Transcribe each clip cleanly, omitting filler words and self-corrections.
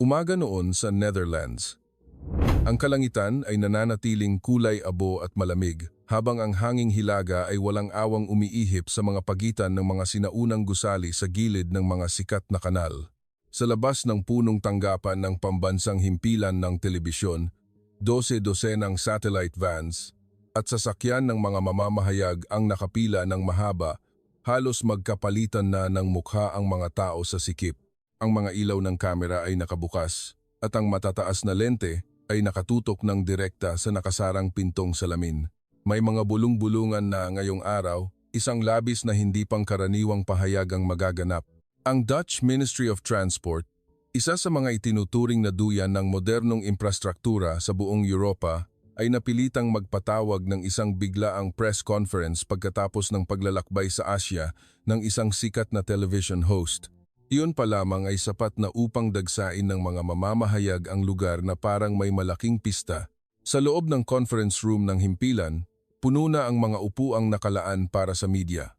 Umaga noon sa Netherlands. Ang kalangitan ay nananatiling kulay abo at malamig, habang ang hanging hilaga ay walang awang umiihip sa mga pagitan ng mga sinaunang gusali sa gilid ng mga sikat na kanal. Sa labas ng punong tanggapan ng pambansang himpilan ng telebisyon, 12 ng satellite vans at sasakyan ng mga mamamahayag ang nakapila ng mahaba, halos magkapalitan na ng mukha ang mga tao sa sikip. Ang mga ilaw ng kamera ay nakabukas at ang matataas na lente ay nakatutok ng direkta sa nakasarang pintong salamin. May mga bulong-bulungan na ngayong araw, isang labis na hindi pangkaraniwang pahayag ang magaganap. Ang Dutch Ministry of Transport, isa sa mga itinuturing na duyan ng modernong infrastruktura sa buong Europa, ay napilitang magpatawag ng isang biglaang press conference pagkatapos ng paglalakbay sa Asya ng isang sikat na television host. Iyon pa lamang ay sapat na upang dagsain ng mga mamamahayag ang lugar na parang may malaking pista. Sa loob ng conference room ng himpilan, puno na ang mga upuang nakalaan para sa media.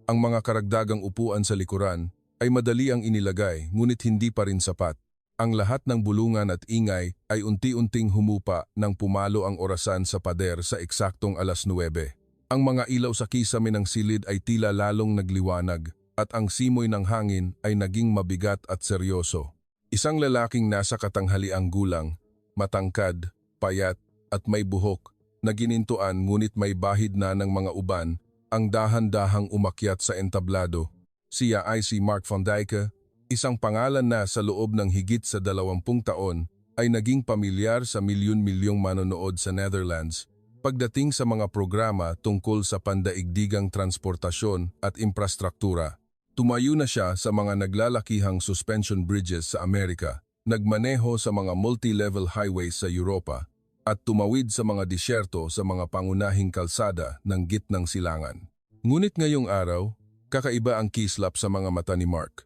Ang mga karagdagang upuan sa likuran ay madali ang inilagay, ngunit hindi pa rin sapat. Ang lahat ng bulungan at ingay ay unti-unting humupa nang pumalo ang orasan sa pader sa eksaktong 9:00. Ang mga ilaw sa kisame ng silid ay tila lalong nagliwanag, at ang simoy ng hangin ay naging mabigat at seryoso. Isang lalaking nasa katanghaliang gulang, matangkad, payat, at may buhok, na ginintuan ngunit may bahid na ng mga uban, ang dahan-dahang umakyat sa entablado. Siya ay si Mark van Dyke, isang pangalan na sa loob ng higit sa 20 taon ay naging pamilyar sa milyon-milyong manonood sa Netherlands pagdating sa mga programa tungkol sa pandaigdigang transportasyon at infrastruktura. Tumayo na siya sa mga naglalakihang suspension bridges sa Amerika, nagmaneho sa mga multi-level highways sa Europa, at tumawid sa mga disyerto sa mga pangunahing kalsada ng gitnang silangan. Ngunit ngayong araw, kakaiba ang kislap sa mga mata ni Mark.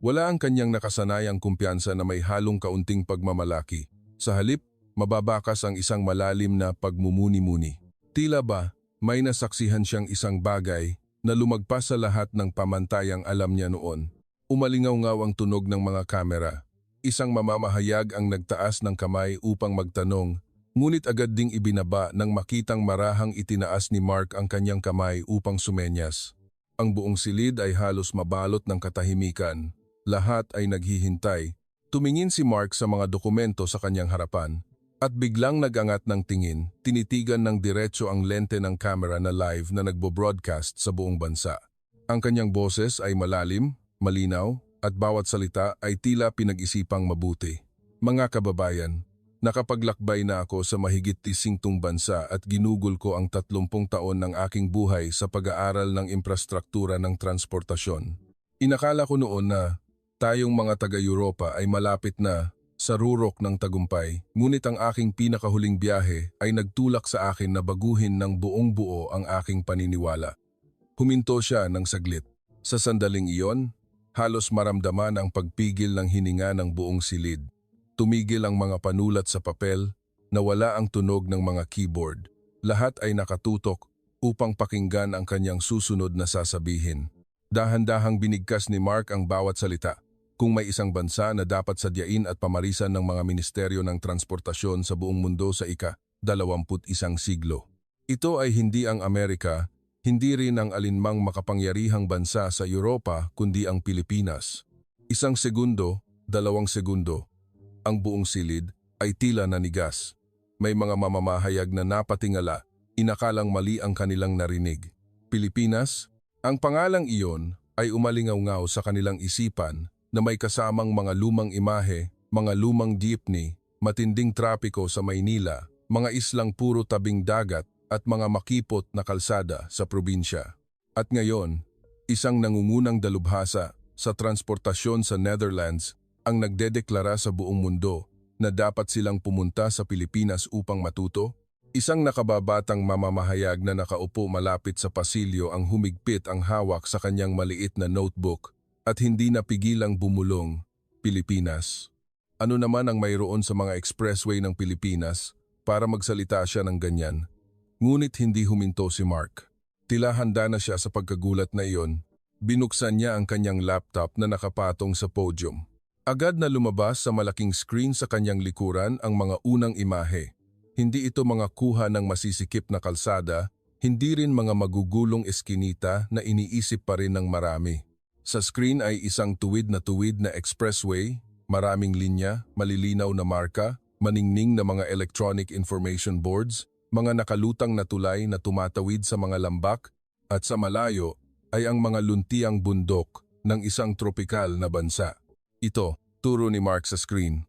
Wala ang kanyang nakasanayang kumpiyansa na may halong kaunting pagmamalaki. Sa halip, mababakas ang isang malalim na pagmumuni-muni. Tila ba, may nasaksihan siyang isang bagay na lumagpas sa lahat ng pamantayang alam niya noon. Umalingaw-ngaw ang tunog ng mga kamera. Isang mamamahayag ang nagtaas ng kamay upang magtanong, ngunit agad ding ibinaba nang makitang marahang itinaas ni Mark ang kanyang kamay upang sumenyas. Ang buong silid ay halos mabalot ng katahimikan. Lahat ay naghihintay. Tumingin si Mark sa mga dokumento sa kanyang harapan, at biglang nagangat ng tingin, tinitigan ng diretso ang lente ng kamera na live na nagbo-broadcast sa buong bansa. Ang kanyang boses ay malalim, malinaw, at bawat salita ay tila pinag-isipang mabuti. Mga kababayan, nakapaglakbay na ako sa mahigit 30 bansa at ginugol ko ang 30 taon ng aking buhay sa pag-aaral ng infrastruktura ng transportasyon. Inakala ko noon na tayong mga taga-Europa ay malapit na sa rurok ng tagumpay, ngunit ang aking pinakahuling biyahe ay nagtulak sa akin na baguhin ng buong buo ang aking paniniwala. Huminto siya ng saglit. Sa sandaling iyon, halos maramdaman ang pagpigil ng hininga ng buong silid. Tumigil ang mga panulat sa papel, nawala ang tunog ng mga keyboard. Lahat ay nakatutok upang pakinggan ang kanyang susunod na sasabihin. Dahan-dahang binigkas ni Mark ang bawat salita. Kung may isang bansa na dapat sadyain at pamarisan ng mga ministeryo ng transportasyon sa buong mundo sa ika-21 siglo. Ito ay hindi ang Amerika, hindi rin ang alinmang makapangyarihang bansa sa Europa kundi ang Pilipinas. 1 segundo, 2 segundo. Ang buong silid ay tila nanigas. May mga mamamahayag na napatingala, inakalang mali ang kanilang narinig. Pilipinas, ang pangalang iyon ay umalingaw-ngaw sa kanilang isipan na may kasamang mga lumang imahe, mga lumang jeepney, matinding trapiko sa Maynila, mga islang puro tabing dagat at mga makipot na kalsada sa probinsya. At ngayon, isang nangungunang dalubhasa sa transportasyon sa Netherlands ang nagdedeklara sa buong mundo na dapat silang pumunta sa Pilipinas upang matuto. Isang nakababatang mamamahayag na nakaupo malapit sa pasilyo ang humigpit ang hawak sa kanyang maliit na notebook at hindi napigilang bumulong, Pilipinas. Ano naman ang mayroon sa mga expressway ng Pilipinas para magsalita siya ng ganyan? Ngunit hindi huminto si Mark. Tila handa na siya sa pagkagulat na iyon. Binuksan niya ang kanyang laptop na nakapatong sa podium. Agad na lumabas sa malaking screen sa kanyang likuran ang mga unang imahe. Hindi ito mga kuha ng masisikip na kalsada, hindi rin mga magugulong eskinita na iniisip pa rin ng marami. Sa screen ay isang tuwid na expressway, maraming linya, malilinaw na marka, maningning na mga electronic information boards, mga nakalutang na tulay na tumatawid sa mga lambak, at sa malayo ay ang mga luntiang bundok ng isang tropikal na bansa. Ito, turo ni Mark sa screen.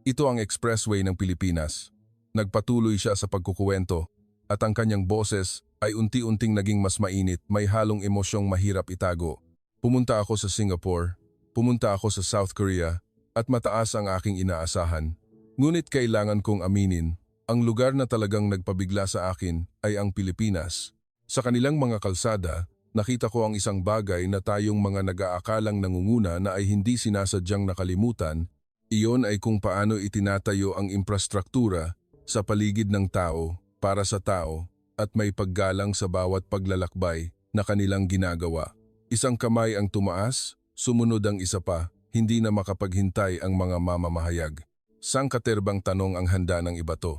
Ito ang expressway ng Pilipinas. Nagpatuloy siya sa pagkukuwento at ang kanyang boses ay unti-unting naging mas mainit, may halong emosyong mahirap itago. Pumunta ako sa Singapore, pumunta ako sa South Korea, at mataas ang aking inaasahan. Ngunit kailangan kong aminin, ang lugar na talagang nagpabigla sa akin ay ang Pilipinas. Sa kanilang mga kalsada, nakita ko ang isang bagay na tayong mga nag-aakalang nangunguna na ay hindi sinasadyang nakalimutan. Iyon ay kung paano itinatayo ang infrastruktura sa paligid ng tao, para sa tao, at may paggalang sa bawat paglalakbay na kanilang ginagawa. Isang kamay ang tumaas, sumunod ang isa pa, hindi na makapaghintay ang mga mamamahayag. Sangkaterbang tanong ang handa ng iba to.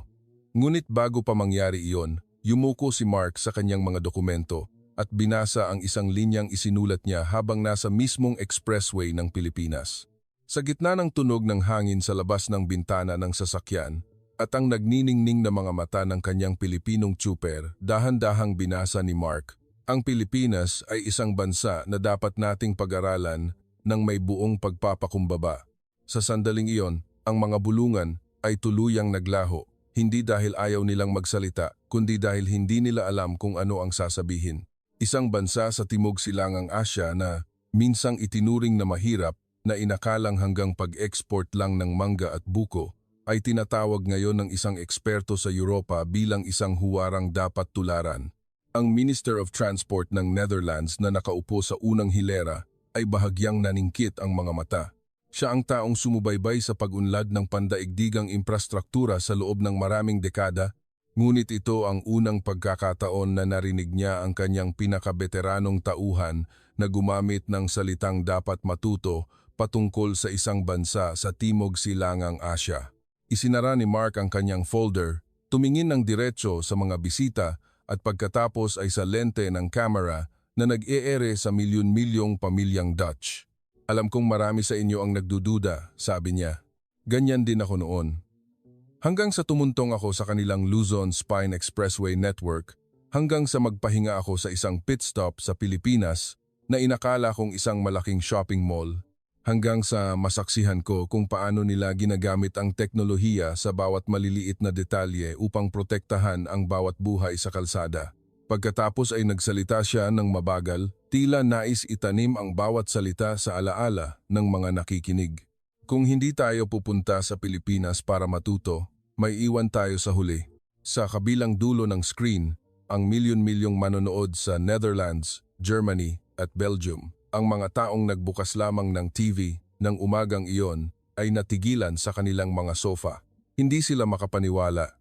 Ngunit bago pa mangyari iyon, yumuko si Mark sa kanyang mga dokumento at binasa ang isang linyang isinulat niya habang nasa mismong expressway ng Pilipinas. Sa gitna ng tunog ng hangin sa labas ng bintana ng sasakyan at ang nagniningning na mga mata ng kanyang Pilipinong tsuper, dahan-dahang binasa ni Mark, ang Pilipinas ay isang bansa na dapat nating pag-aralan ng may buong pagpapakumbaba. Sa sandaling iyon, ang mga bulungan ay tuluyang naglaho, hindi dahil ayaw nilang magsalita, kundi dahil hindi nila alam kung ano ang sasabihin. Isang bansa sa Timog Silangang Asya na minsang itinuring na mahirap, na inakalang hanggang pag-export lang ng mangga at buko, ay tinatawag ngayon ng isang eksperto sa Europa bilang isang huwarang dapat tularan. Ang Minister of Transport ng Netherlands na nakaupo sa unang hilera ay bahagyang naningkit ang mga mata. Siya ang taong sumubaybay sa pag-unlad ng pandaigdigang infrastruktura sa loob ng maraming dekada, ngunit ito ang unang pagkakataon na narinig niya ang kanyang pinakabeteranong tauhan na gumamit ng salitang dapat matuto patungkol sa isang bansa sa Timog Silangang Asya. Isinara ni Mark ang kanyang folder, tumingin ng diretso sa mga bisita at pagkatapos ay sa lente ng camera na nag-e-ere sa milyon-milyong pamilyang Dutch. Alam kong marami sa inyo ang nagdududa, sabi niya. Ganyan din ako noon. Hanggang sa tumuntong ako sa kanilang Luzon Spine Expressway Network, hanggang sa magpahinga ako sa isang pit stop sa Pilipinas na inakala kong isang malaking shopping mall, hanggang sa masaksihan ko kung paano nila ginagamit ang teknolohiya sa bawat maliliit na detalye upang protektahan ang bawat buhay sa kalsada. Pagkatapos ay nagsalita siya ng mabagal, tila nais itanim ang bawat salita sa alaala ng mga nakikinig. Kung hindi tayo pupunta sa Pilipinas para matuto, may iwan tayo sa huli. Sa kabilang dulo ng screen, ang milyon-milyong manonood sa Netherlands, Germany at Belgium. Ang mga taong nagbukas lamang ng TV ng umagang iyon ay natigilan sa kanilang mga sofa. Hindi sila makapaniwala.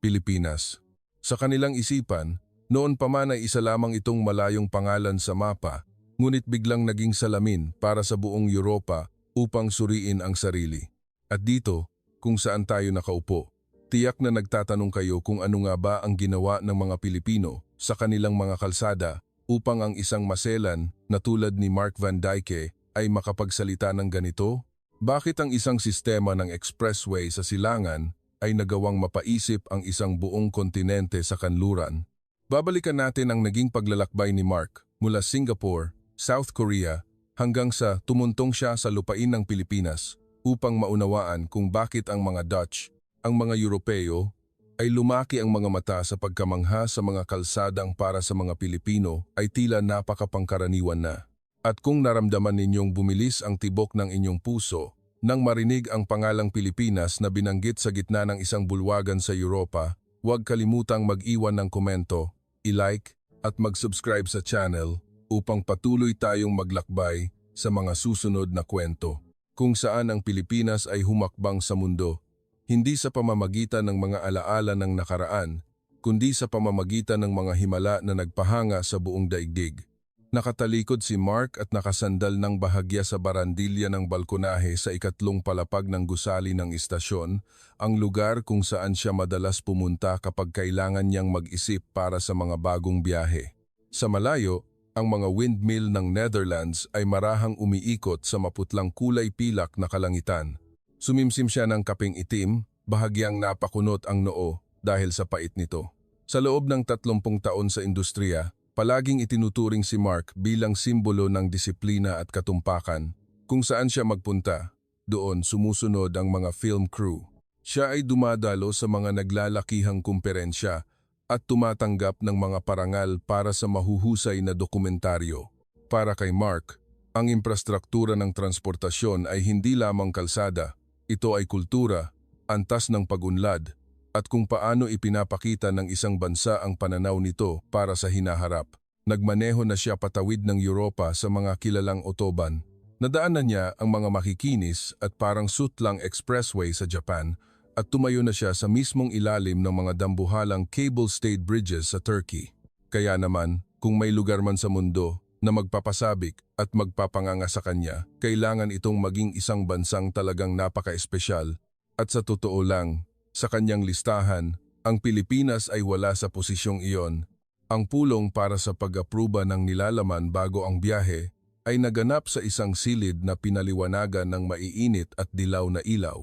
Pilipinas. Sa kanilang isipan, noon pa man ay isa lamang itong malayong pangalan sa mapa, ngunit biglang naging salamin para sa buong Europa upang suriin ang sarili. At dito, kung saan tayo nakaupo, tiyak na nagtatanong kayo kung ano nga ba ang ginawa ng mga Pilipino sa kanilang mga kalsada upang ang isang maselan na tulad ni Mark Van Dyke ay makapagsalita ng ganito? Bakit ang isang sistema ng expressway sa silangan ay nagawang mapaisip ang isang buong kontinente sa kanluran? Babalikan natin ang naging paglalakbay ni Mark mula Singapore, South Korea, hanggang sa tumuntong siya sa lupain ng Pilipinas upang maunawaan kung bakit ang mga Dutch, ang mga Europeo, ay lumaki ang mga mata sa pagkamangha sa mga kalsadang para sa mga Pilipino ay tila napakapangkaraniwan na. At kung naramdaman ninyong bumilis ang tibok ng inyong puso nang marinig ang pangalang Pilipinas na binanggit sa gitna ng isang bulwagan sa Europa, huwag kalimutang mag-iwan ng komento, i-like at mag-subscribe sa channel upang patuloy tayong maglakbay sa mga susunod na kwento kung saan ang Pilipinas ay humakbang sa mundo. Hindi sa pamamagitan ng mga alaala ng nakaraan, kundi sa pamamagitan ng mga himala na nagpahanga sa buong daigdig. Nakatalikod si Mark at nakasandal ng bahagya sa barandilya ng balkonahe sa ikatlong palapag ng gusali ng istasyon, ang lugar kung saan siya madalas pumunta kapag kailangan niyang mag-isip para sa mga bagong biyahe. Sa malayo, ang mga windmill ng Netherlands ay marahang umiikot sa maputlang kulay pilak na kalangitan. Sumimsim siya ng kapeng itim, bahagyang napakunot ang noo dahil sa pait nito. Sa loob ng 30 taon sa industriya, palaging itinuturing si Mark bilang simbolo ng disiplina at katumpakan. Kung saan siya magpunta, doon sumusunod ang mga film crew. Siya ay dumadalo sa mga naglalakihang kumperensya at tumatanggap ng mga parangal para sa mahuhusay na dokumentaryo. Para kay Mark, ang infrastruktura ng transportasyon ay hindi lamang kalsada, ito ay kultura, antas ng pag-unlad, at kung paano ipinapakita ng isang bansa ang pananaw nito para sa hinaharap. Nagmaneho na siya patawid ng Europa sa mga kilalang otoban. Nadaanan niya ang mga makikinis at parang sutlang expressway sa Japan at tumayo na siya sa mismong ilalim ng mga dambuhalang cable-stayed bridges sa Turkey. Kaya naman, kung may lugar man sa mundo na magpapasabik at magpapanganga sa kanya, kailangan itong maging isang bansang talagang napaka-espesyal. At sa totoo lang, sa kanyang listahan, ang Pilipinas ay wala sa posisyong iyon. Ang pulong para sa pag-apruba ng nilalaman bago ang biyahe ay naganap sa isang silid na pinaliwanagan ng maiinit at dilaw na ilaw.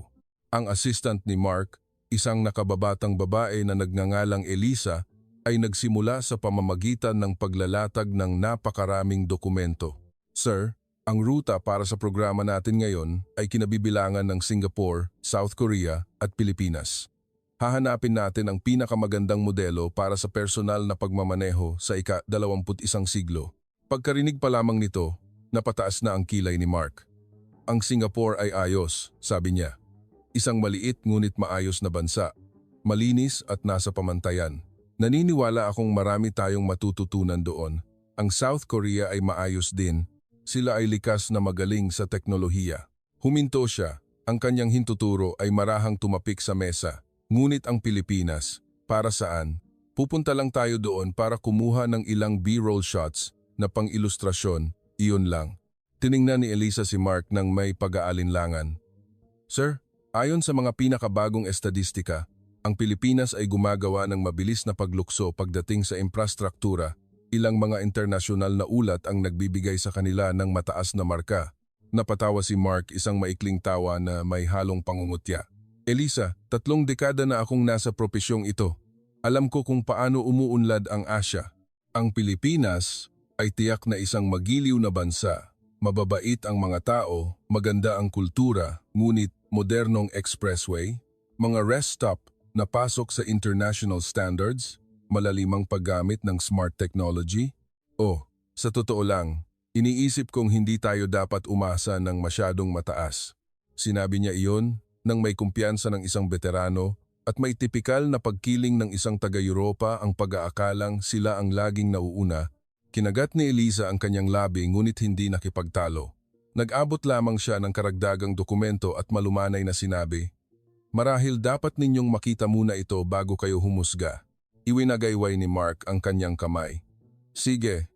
Ang assistant ni Mark, isang nakababatang babae na nagngangalang Elisa, ay nagsimula sa pamamagitan ng paglalatag ng napakaraming dokumento. Sir, ang ruta para sa programa natin ngayon ay kinabibilangan ng Singapore, South Korea at Pilipinas. Hahanapin natin ang pinakamagandang modelo para sa personal na pagmamaneho sa ika-21 siglo. Pagkarinig pa lamang nito, napataas na ang kilay ni Mark. Ang Singapore ay ayos, sabi niya. Isang maliit ngunit maayos na bansa, malinis at nasa pamantayan. Naniniwala akong marami tayong matututunan doon. Ang South Korea ay maayos din. Sila ay likas na magaling sa teknolohiya. Huminto siya, ang kanyang hintuturo ay marahang tumapik sa mesa. Ngunit ang Pilipinas, para saan? Pupunta lang tayo doon para kumuha ng ilang B-roll shots na pang-ilustrasyon, iyon lang. Tiningnan ni Elisa si Mark ng may pag-aalinlangan. Sir, ayon sa mga pinakabagong estadistika, ang Pilipinas ay gumagawa ng mabilis na paglukso pagdating sa infrastruktura. Ilang mga internasyonal na ulat ang nagbibigay sa kanila ng mataas na marka. Napatawa si Mark, isang maikling tawa na may halong pangungutya. Elisa, 3 dekada na akong nasa propesyong ito. Alam ko kung paano umuunlad ang Asya. Ang Pilipinas ay tiyak na isang magiliw na bansa. Mababait ang mga tao, maganda ang kultura, ngunit modernong expressway, mga rest stop na pasok sa international standards, malalimang paggamit ng smart technology? Sa totoo lang, iniisip kong hindi tayo dapat umasa ng masyadong mataas. Sinabi niya iyon nang may kumpiyansa ng isang veterano at may tipikal na pagkiling ng isang taga-Europa ang pag-aakalang sila ang laging nauuna. Kinagat ni Elisa ang kanyang labi ngunit hindi nakipagtalo. Nag-abot lamang siya ng karagdagang dokumento at malumanay na sinabi, "Marahil dapat ninyong makita muna ito bago kayo humusga." Iwinagayway ni Mark ang kanyang kamay. Sige.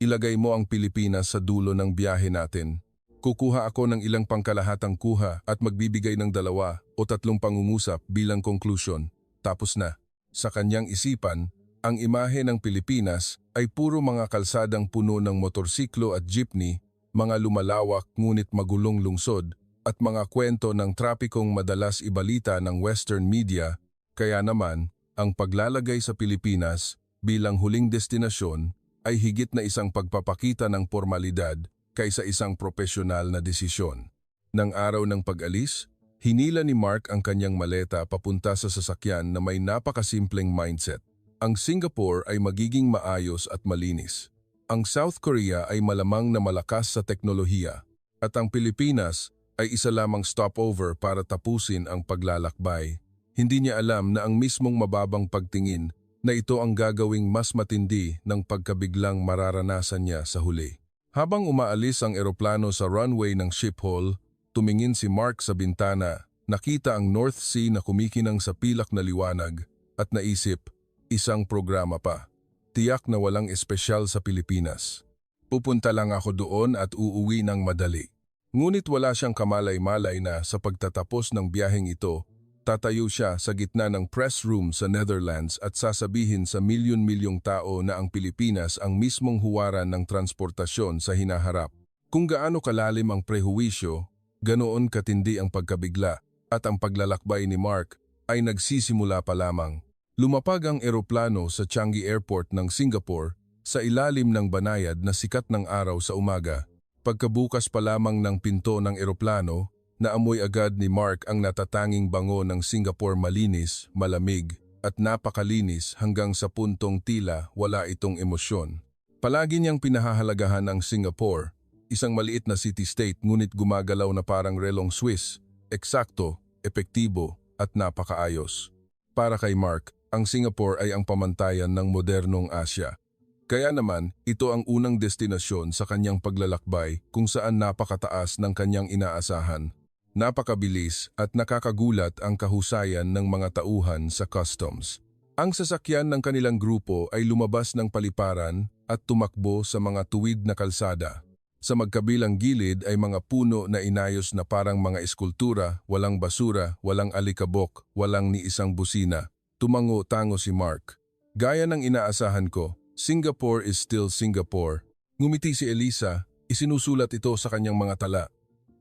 Ilagay mo ang Pilipinas sa dulo ng biyahe natin. Kukuha ako ng ilang pangkalahatang kuha at magbibigay ng 2 o 3 pangungusap bilang conclusion. Tapos na. Sa kanyang isipan, ang imahe ng Pilipinas ay puro mga kalsadang puno ng motorsiklo at jeepney, mga lumalawak ngunit magulong lungsod, at mga kwento ng trapikong madalas ibalita ng Western media. Kaya naman, ang paglalagay sa Pilipinas bilang huling destinasyon ay higit na isang pagpapakita ng formalidad kaysa isang propesyonal na desisyon. Nang araw ng pag-alis, hinila ni Mark ang kanyang maleta papunta sa sasakyan na may napakasimpleng mindset. Ang Singapore ay magiging maayos at malinis. Ang South Korea ay malamang na malakas sa teknolohiya. At ang Pilipinas ay isa lamang stopover para tapusin ang paglalakbay. Hindi niya alam na ang mismong mababang pagtingin na ito ang gagawing mas matindi ng pagkabiglang mararanasan niya sa huli. Habang umaalis ang eroplano sa runway ng Schiphol, tumingin si Mark sa bintana, nakita ang North Sea na kumikinang sa pilak na liwanag at naisip, isang programa pa. Tiyak na walang espesyal sa Pilipinas. Pupunta lang ako doon at uuwi ng madali. Ngunit wala siyang kamalay-malay na sa pagtatapos ng biyaheng ito, tatayo siya sa gitna ng press room sa Netherlands at sasabihin sa milyon-milyong tao na ang Pilipinas ang mismong huwaran ng transportasyon sa hinaharap. Kung gaano kalalim ang prehuwisyo, ganoon katindi ang pagkabigla at ang paglalakbay ni Mark ay nagsisimula pa lamang. Lumapag ang eroplano sa Changi Airport ng Singapore sa ilalim ng banayad na sikat ng araw sa umaga. Pagkabukas pa lamang ng pinto ng eroplano, naamoy agad ni Mark ang natatanging bango ng Singapore, malinis, malamig at napakalinis hanggang sa puntong tila wala itong emosyon. Palagi niyang pinahahalagahan ang Singapore, isang maliit na city-state ngunit gumagalaw na parang relong Swiss, eksakto, epektibo at napakaayos. Para kay Mark, ang Singapore ay ang pamantayan ng modernong Asya. Kaya naman, ito ang unang destinasyon sa kanyang paglalakbay kung saan napakataas ng kanyang inaasahan. Napakabilis at nakakagulat ang kahusayan ng mga tauhan sa customs. Ang sasakyan ng kanilang grupo ay lumabas ng paliparan at tumakbo sa mga tuwid na kalsada. Sa magkabilang gilid ay mga puno na inayos na parang mga eskultura, walang basura, walang alikabok, walang ni isang busina. Tumango-tango si Mark. Gaya ng inaasahan ko, Singapore is still Singapore. Ngumiti si Elisa, isinusulat ito sa kanyang mga tala.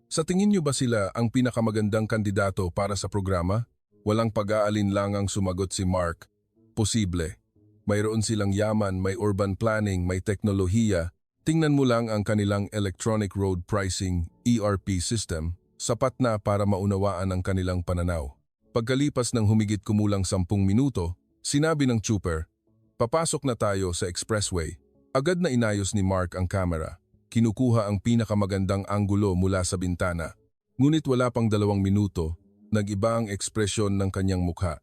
Sa tingin niyo ba sila ang pinakamagandang kandidato para sa programa? Walang pag-aalinlangang sumagot si Mark. Posible. Mayroon silang yaman, may urban planning, may teknolohiya. Tingnan mo lang ang kanilang Electronic Road Pricing (ERP) system, sapat na para maunawaan ang kanilang pananaw. Pagkalipas ng humigit kumulang 10 minuto, sinabi ng trooper, "Papasok na tayo sa expressway." Agad na inayos ni Mark ang kamera. Kinukuha ang pinakamagandang anggulo mula sa bintana. Ngunit wala pang 2 minuto, nag-iba ang ekspresyon ng kanyang mukha.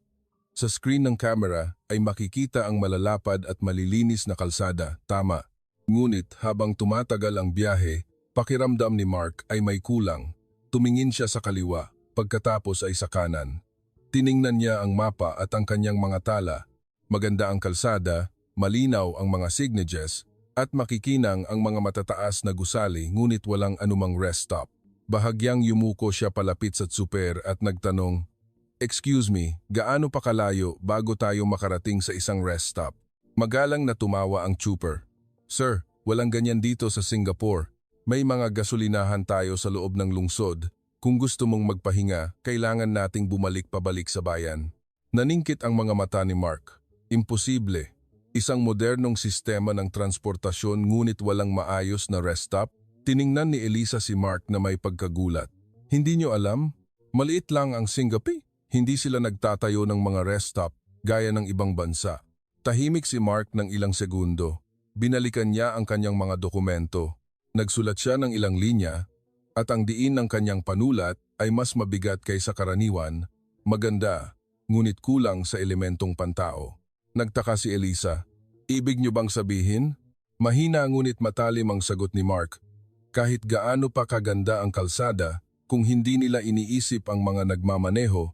Sa screen ng kamera ay makikita ang malalapad at malilinis na kalsada, tama. Ngunit habang tumatagal ang biyahe, pakiramdam ni Mark ay may kulang. Tumingin siya sa kaliwa, pagkatapos ay sa kanan. Tiningnan niya ang mapa at ang kanyang mga tala. Maganda ang kalsada, malinaw ang mga signages, at makikinang ang mga matataas na gusali ngunit walang anumang rest stop. Bahagyang yumuko siya palapit sa tsuper at nagtanong, "Excuse me, gaano pa kalayo bago tayo makarating sa isang rest stop?" Magalang na tumawa ang trooper. "Sir, walang ganyan dito sa Singapore. May mga gasolinahan tayo sa loob ng lungsod. Kung gusto mong magpahinga, kailangan nating bumalik pabalik sa bayan." Naningkit ang mga mata ni Mark. Imposible. Isang modernong sistema ng transportasyon ngunit walang maayos na rest stop? Tiningnan ni Elisa si Mark na may pagkagulat. "Hindi niyo alam? Maliit lang ang Singapore. Hindi sila nagtatayo ng mga rest stop gaya ng ibang bansa." Tahimik si Mark ng ilang segundo. Binalikan niya ang kanyang mga dokumento. Nagsulat siya ng ilang linya at ang diin ng kanyang panulat ay mas mabigat kaysa karaniwan, maganda, ngunit kulang sa elementong pantao. Nagtaka si Elisa. "Ibig niyo bang sabihin?" Mahina ngunit matalim ang sagot ni Mark. "Kahit gaano pa kaganda ang kalsada, kung hindi nila iniisip ang mga nagmamaneho,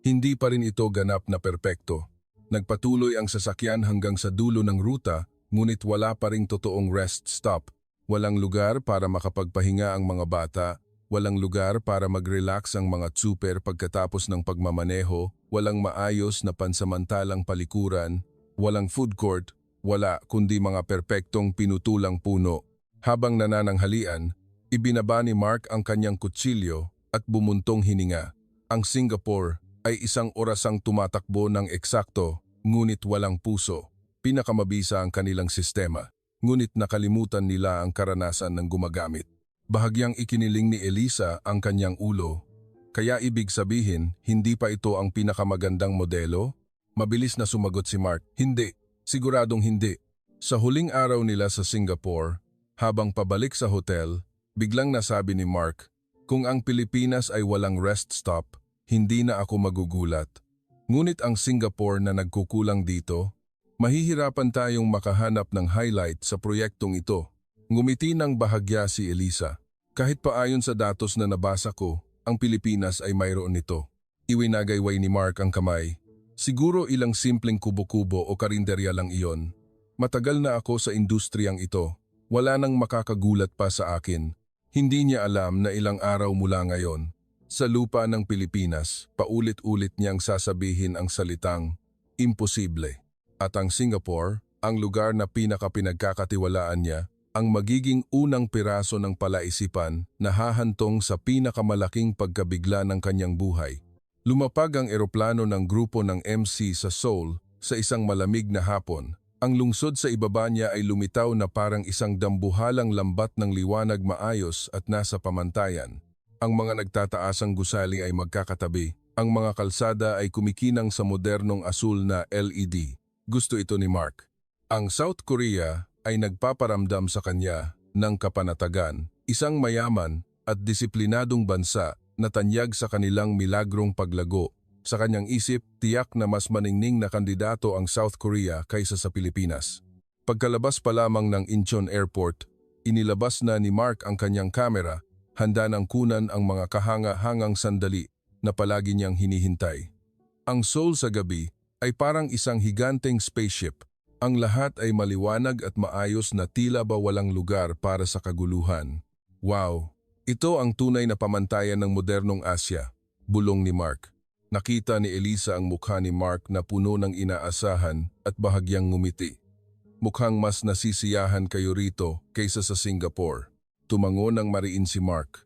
hindi pa rin ito ganap na perpekto." Nagpatuloy ang sasakyan hanggang sa dulo ng ruta, ngunit wala pa ring totoong rest stop. Walang lugar para makapagpahinga ang mga bata, walang lugar para mag-relax ang mga tsuper pagkatapos ng pagmamaneho, walang maayos na pansamantalang palikuran, walang food court, wala kundi mga perpektong pinutulang puno. Habang nanananghalian, ibinaba ni Mark ang kanyang kutsilyo at bumuntong hininga. Ang Singapore ay isang orasang tumatakbo ng eksakto, ngunit walang puso. Pinakamabisa ang kanilang sistema, ngunit nakalimutan nila ang karanasan ng gumagamit. Bahagyang ikiniling ni Elisa ang kanyang ulo. "Kaya ibig sabihin, hindi pa ito ang pinakamagandang modelo?" Mabilis na sumagot si Mark, "Hindi, siguradong hindi." Sa huling araw nila sa Singapore, habang pabalik sa hotel, biglang nasabi ni Mark, "Kung ang Pilipinas ay walang rest stop, hindi na ako magugulat. Ngunit ang Singapore na nagkukulang dito, mahihirapan tayong makahanap ng highlight sa proyektong ito." Ngumiti ng bahagya si Elisa. "Kahit pa ayon sa datos na nabasa ko, ang Pilipinas ay mayroon nito." Iwinagayway ni Mark ang kamay. "Siguro ilang simpleng kubo-kubo o karinderya lang iyon. Matagal na ako sa industriyang ito. Wala nang makakagulat pa sa akin. Hindi niya alam na ilang araw mula ngayon, sa lupa ng Pilipinas, paulit-ulit niyang sasabihin ang salitang, imposible. At ang Singapore, ang lugar na pinakapinagkakatiwalaan niya, ang magiging unang piraso ng palaisipan na hahantong sa pinakamalaking pagkabigla ng kanyang buhay. Lumapag ang eroplano ng grupo ng MC sa Seoul sa isang malamig na hapon. Ang lungsod sa ibaba niya ay lumitaw na parang isang dambuhalang lambat ng liwanag maayos at nasa pamantayan. Ang mga nagtataasang gusali ay magkakatabi. Ang mga kalsada ay kumikinang sa modernong asul na LED. Gusto ito ni Mark. Ang South Korea ay nagpaparamdam sa kanya ng kapanatagan, isang mayaman at disiplinadong bansa na tanyag sa kanilang milagrong paglago. Sa kanyang isip, tiyak na mas maningning na kandidato ang South Korea kaysa sa Pilipinas. Pagkalabas pa lamang ng Incheon Airport, inilabas na ni Mark ang kanyang kamera, handa nang kunan ang mga kahanga-hangang sandali na palagi niyang hinihintay. Ang Seoul sa gabi ay parang isang higanteng spaceship. Ang lahat ay maliwanag at maayos na tila ba walang lugar para sa kaguluhan. Wow! Ito ang tunay na pamantayan ng modernong Asya, bulong ni Mark. Nakita ni Elisa ang mukha ni Mark na puno ng inaasahan at bahagyang ngumiti. Mukhang mas nasisiyahan kayo rito kaysa sa Singapore. Tumango ng mariin si Mark.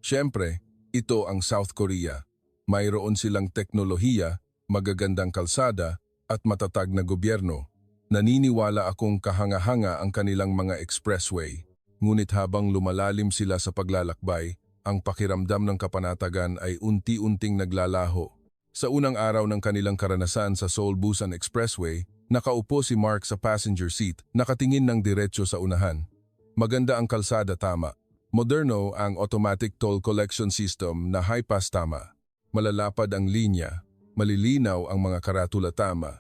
Siyempre, ito ang South Korea. Mayroon silang teknolohiya, magagandang kalsada at matatag na gobyerno. Naniniwala akong kahanga-hanga ang kanilang mga expressway. Ngunit habang lumalalim sila sa paglalakbay, ang pakiramdam ng kapanatagan ay unti-unting naglalaho. Sa unang araw ng kanilang karanasan sa Seoul-Busan Expressway, nakaupo si Mark sa passenger seat, nakatingin ng diretsyo sa unahan. Maganda ang kalsada, tama. Moderno ang automatic toll collection system na high-pass, tama. Malalapad ang linya, malilinaw ang mga karatula, tama.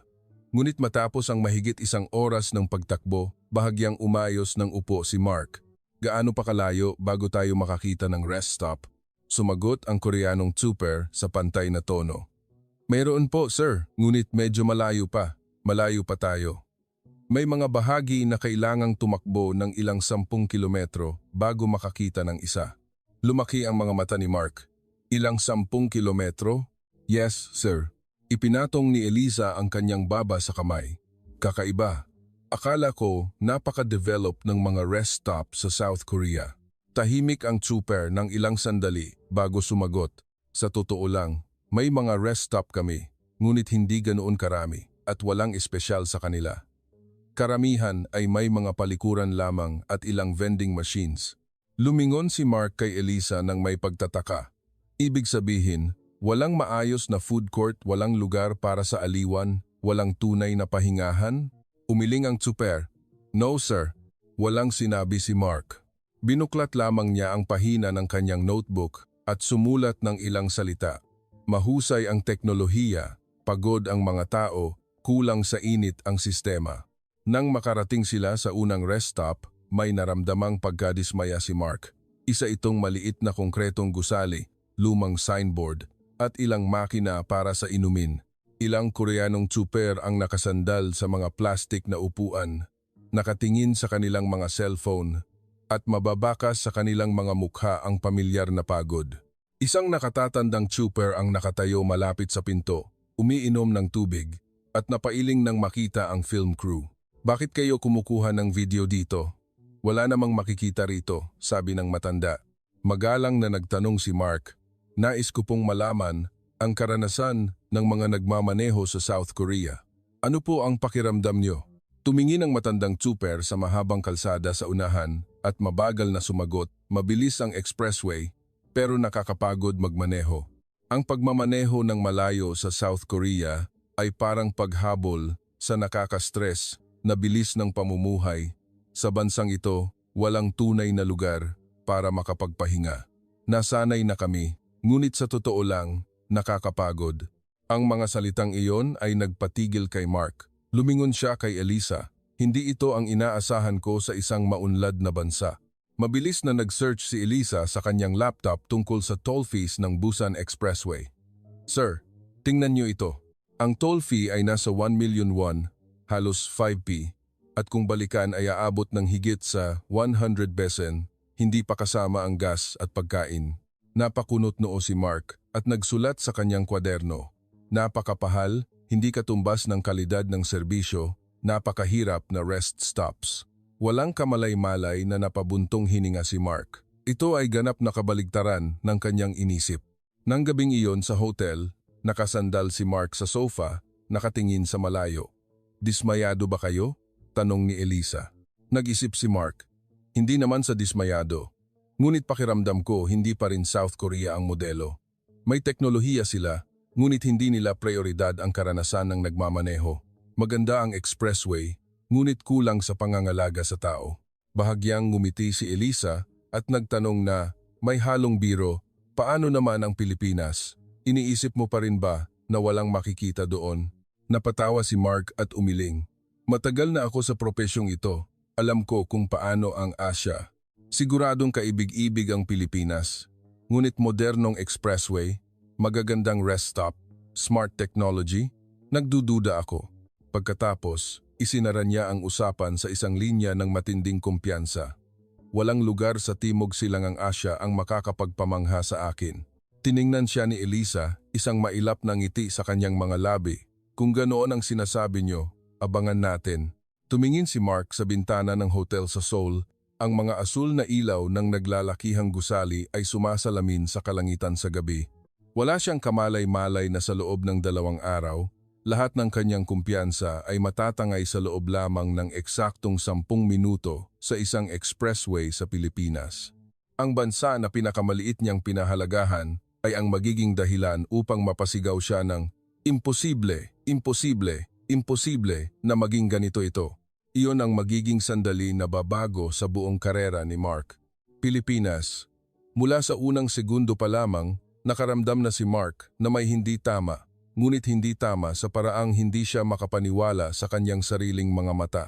Ngunit matapos ang mahigit isang oras ng pagtakbo, bahagyang umayos ng upo si Mark. Gaano pa kalayo bago tayo makakita ng rest stop? Sumagot ang Koreanong super sa pantay na tono. Mayroon po, sir, ngunit medyo malayo pa. Malayo pa tayo. May mga bahagi na kailangang tumakbo ng ilang 10 kilometro bago makakita ng isa. Lumaki ang mga mata ni Mark. Ilang 10 kilometro? Yes, sir. Ipinatong ni Elisa ang kanyang baba sa kamay. Kakaiba. Akala ko napaka-develop ng mga rest stop sa South Korea. Tahimik ang super ng ilang sandali bago sumagot. Sa totoo lang, may mga rest stop kami, ngunit hindi ganoon karami at walang espesyal sa kanila. Karamihan ay may mga palikuran lamang at ilang vending machines. Lumingon si Mark kay Elisa nang may pagtataka. Ibig sabihin, walang maayos na food court, walang lugar para sa aliwan, walang tunay na pahingahan? Umiling ang super. No sir, walang sinabi si Mark. Binuklat lamang niya ang pahina ng kanyang notebook at sumulat ng ilang salita. Mahusay ang teknolohiya, pagod ang mga tao, kulang sa init ang sistema. Nang makarating sila sa unang rest stop, may naramdamang pagkadismaya si Mark. Isa itong maliit na konkretong gusali, lumang signboard, at ilang makina para sa inumin. Ilang Koreanong super ang nakasandal sa mga plastik na upuan, nakatingin sa kanilang mga cellphone, at mababakas sa kanilang mga mukha ang pamilyar na pagod. Isang nakatatandang super ang nakatayo malapit sa pinto, umiinom ng tubig, at napailing nang makita ang film crew. Bakit kayo kumukuha ng video dito? Wala namang makikita rito, sabi ng matanda. Magalang na nagtanong si Mark. Nais ko pong malaman ang karanasan ng mga nagmamaneho sa South Korea. Ano po ang pakiramdam nyo? Tumingin ang matandang super sa mahabang kalsada sa unahan at mabagal na sumagot. Mabilis ang expressway pero nakakapagod magmaneho. Ang pagmamaneho ng malayo sa South Korea ay parang paghabol sa nakaka-stress na bilis ng pamumuhay. Sa bansang ito, walang tunay na lugar para makapagpahinga. Nasanay na kami. Ngunit sa totoo lang, nakakapagod. Ang mga salitang iyon ay nagpatigil kay Mark. Lumingon siya kay Elisa. Hindi ito ang inaasahan ko sa isang maunlad na bansa. Mabilis na nag-search si Elisa sa kanyang laptop tungkol sa toll fees ng Busan Expressway. Sir, tingnan niyo ito. Ang toll fee ay nasa 1 million won, halos 5p. at kung balikan ay aabot ng higit sa 100 besen, hindi pa kasama ang gas at pagkain. Napakunot noo si Mark at nagsulat sa kanyang kwaderno. Napakapahal, hindi katumbas ng kalidad ng serbisyo, napakahirap na rest stops. Walang kamalay-malay na napabuntong hininga si Mark. Ito ay ganap na kabaligtaran ng kanyang inisip. Nang gabing iyon sa hotel, nakasandal si Mark sa sofa, nakatingin sa malayo. Dismayado ba kayo? Tanong ni Elisa. Nag-isip si Mark. Hindi naman sa dismayado. Ngunit pakiramdam ko hindi pa rin South Korea ang modelo. May teknolohiya sila, ngunit hindi nila prioridad ang karanasan ng nagmamaneho. Maganda ang expressway, ngunit kulang sa pangangalaga sa tao. Bahagyang ngumiti si Elisa at nagtanong na, may halong biro, paano naman ang Pilipinas? Iniisip mo pa rin ba na walang makikita doon? Napatawa si Mark at umiling. Matagal na ako sa propesyong ito. Alam ko kung paano ang Asia. Siguradong kaibig-ibig ang Pilipinas. Ngunit modernong expressway, magagandang rest stop, smart technology, nagdududa ako. Pagkatapos, isinara niya ang usapan sa isang linya ng matinding kumpiyansa. Walang lugar sa Timog Silangang Asya ang makakapagpamangha sa akin. Tiningnan siya ni Elisa, isang mailap na ngiti sa kanyang mga labi. Kung ganoon ang sinasabi niyo, abangan natin. Tumingin si Mark sa bintana ng hotel sa Seoul. Ang mga asul na ilaw ng naglalakihang gusali ay sumasalamin sa kalangitan sa gabi. Wala siyang kamalay-malay na sa loob ng 2 araw, lahat ng kanyang kumpiyansa ay matatangay sa loob lamang ng eksaktong 10 minuto sa isang expressway sa Pilipinas. Ang bansa na pinakamaliit niyang pinahalagahan ay ang magiging dahilan upang mapasigaw siya ng imposible, imposible, imposible na maging ganito ito. Iyon ang magiging sandali na babago sa buong karera ni Mark. Pilipinas. Mula sa unang segundo pa lamang, nakaramdam na si Mark na may hindi tama. Ngunit hindi tama sa paraang hindi siya makapaniwala sa kanyang sariling mga mata.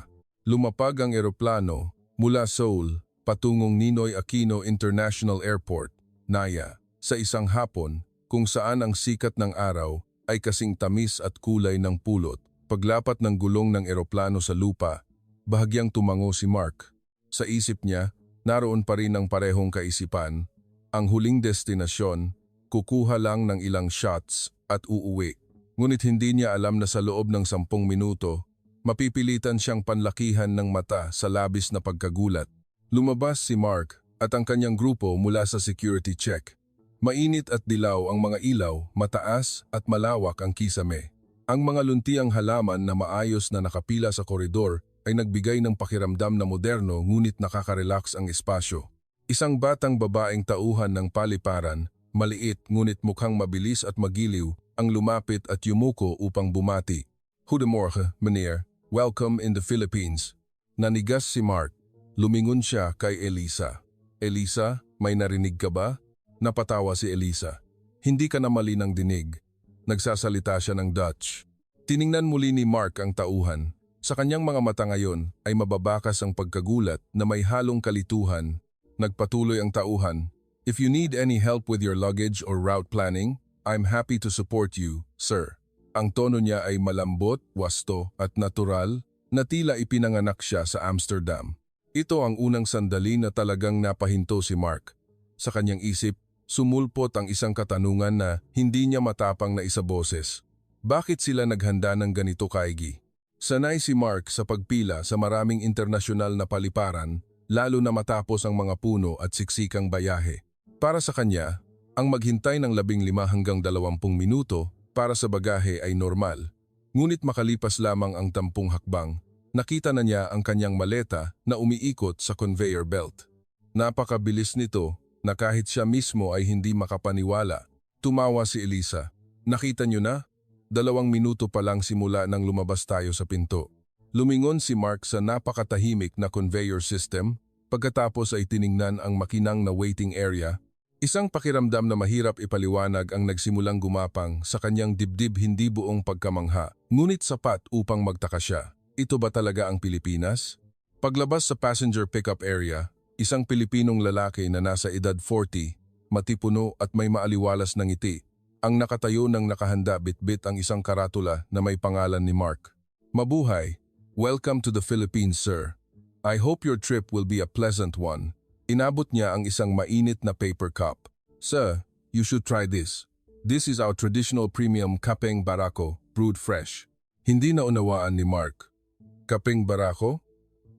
Lumapag ang eroplano mula Seoul patungong Ninoy Aquino International Airport, Naya, sa isang hapon kung saan ang sikat ng araw ay kasing tamis at kulay ng pulot. Paglapat ng gulong ng eroplano sa lupa, bahagyang tumango si Mark. Sa isip niya, naroon pa rin ang parehong kaisipan. Ang huling destinasyon, kukuha lang ng ilang shots at uuwi. Ngunit hindi niya alam na sa loob ng 10 minuto, mapipilitan siyang panlakihan ng mata sa labis na pagkagulat. Lumabas si Mark at ang kanyang grupo mula sa security check. Mainit at dilaw ang mga ilaw, mataas at malawak ang kisame. Ang mga luntiang halaman na maayos na nakapila sa koridor ay nagbigay ng pakiramdam na moderno ngunit nakaka-relax ang espasyo. Isang batang babaeng tauhan ng paliparan, maliit ngunit mukhang mabilis at magiliw, ang lumapit at yumuko upang bumati. Goedemorgen, meneer. Welcome in the Philippines. Nanigas si Mark. Lumingon siya kay Elisa. Elisa, may narinig ka ba? Napatawa si Elisa. Hindi ka na mali ng dinig. Nagsasalita siya ng Dutch. Tiningnan muli ni Mark ang tauhan. Sa kanyang mga mata ngayon ay mababakas ang pagkagulat na may halong kalituhan. Nagpatuloy ang tauhan. If you need any help with your luggage or route planning, I'm happy to support you, sir. Ang tono niya ay malambot, wasto at natural na tila ipinanganak siya sa Amsterdam. Ito ang unang sandali na talagang napahinto si Mark. Sa kanyang isip, sumulpot ang isang katanungan na hindi niya matapang na isaboses. Bakit sila naghanda ng ganito kaigi? Sanay si Mark sa pagpila sa maraming internasyonal na paliparan, lalo na matapos ang mga puno at siksikang bayahe. Para sa kanya, ang maghintay ng 15 hanggang 20 minuto para sa bagahe ay normal. Ngunit makalipas lamang ang 10 hakbang, nakita na niya ang kanyang maleta na umiikot sa conveyor belt. Napakabilis nito na kahit siya mismo ay hindi makapaniwala. Tumawa si Elisa. Nakita niyo na? 2 minuto pa lang simula nang lumabas tayo sa pinto. Lumingon si Mark sa napakatahimik na conveyor system, pagkatapos ay tiningnan ang makinang na waiting area. Isang pakiramdam na mahirap ipaliwanag ang nagsimulang gumapang sa kanyang dibdib, hindi buong pagkamangha, ngunit sapat upang magtaka siya. Ito ba talaga ang Pilipinas? Paglabas sa passenger pickup area, isang Pilipinong lalaki na nasa edad 40, matipuno at may maaliwalas na ngiti, ang nakatayo ng nakahanda bitbit ang isang karatula na may pangalan ni Mark. Mabuhay, Welcome to the Philippines, sir. I hope your trip will be a pleasant one. Inabot niya ang isang mainit na paper cup. Sir, you should try this. This is our traditional premium kapeng barako, brewed fresh. Hindi na unawaan ni Mark. Kapeng barako?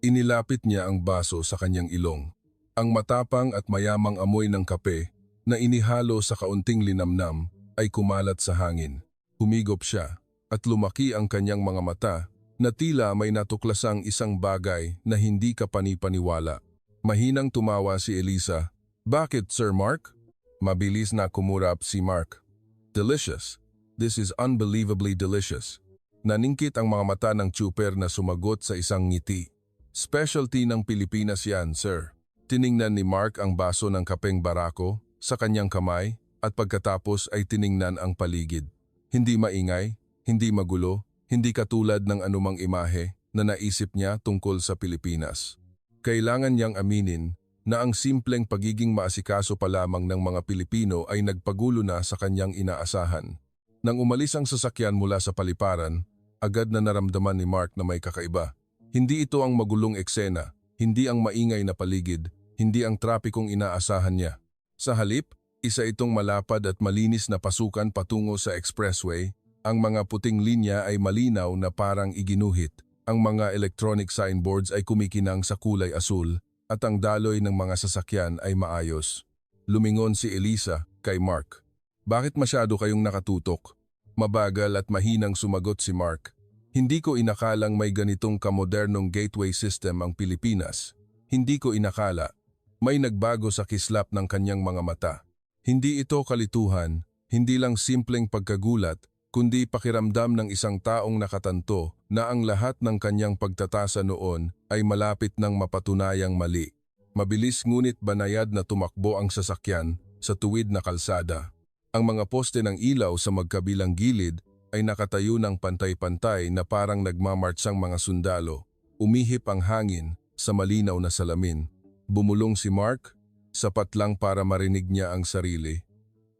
Inilapit niya ang baso sa kanyang ilong. Ang matapang at mayamang amoy ng kape na inihalo sa kaunting linamnam ay kumalat sa hangin. Humigop siya at lumaki ang kanyang mga mata na tila may natuklasang isang bagay na hindi ka panipaniwala. Mahinang tumawa si Elisa. Bakit, Sir Mark? Mabilis na kumurap si Mark. Delicious. This is unbelievably delicious. Naningkit ang mga mata ng tsuper na sumagot sa isang ngiti. Specialty ng Pilipinas yan, sir. Tiningnan ni Mark ang baso ng kapeng barako sa kanyang kamay at pagkatapos ay tiningnan ang paligid. Hindi maingay, hindi magulo, hindi katulad ng anumang imahe na naisip niya tungkol sa Pilipinas. Kailangan niyang aminin na ang simpleng pagiging maasikaso pa lamang ng mga Pilipino ay nagpagulo na sa kanyang inaasahan. Nang umalis ang sasakyan mula sa paliparan, agad na naramdaman ni Mark na may kakaiba. Hindi ito ang magulong eksena, hindi ang maingay na paligid, hindi ang trapikong inaasahan niya. Sa halip, isa itong malapad at malinis na pasukan patungo sa expressway. Ang mga puting linya ay malinaw na parang iginuhit. Ang mga electronic signboards ay kumikinang sa kulay asul at ang daloy ng mga sasakyan ay maayos. Lumingon si Elisa kay Mark. Bakit masyado kayong nakatutok? Mabagal at mahinang sumagot si Mark. Hindi ko inakalang may ganitong kamodernong gateway system ang Pilipinas. Hindi ko inakala. May nagbago sa kislap ng kanyang mga mata. Hindi ito kalituhan, hindi lang simpleng pagkagulat, kundi pakiramdam ng isang taong nakatanto na ang lahat ng kanyang pagtatasa noon ay malapit ng mapatunayang mali. Mabilis ngunit banayad na tumakbo ang sasakyan sa tuwid na kalsada. Ang mga poste ng ilaw sa magkabilang gilid ay nakatayo ng pantay-pantay na parang nagmamartsang mga sundalo. Umihip ang hangin sa malinaw na salamin. Bumulong si Mark, sapat lang para marinig niya ang sarili.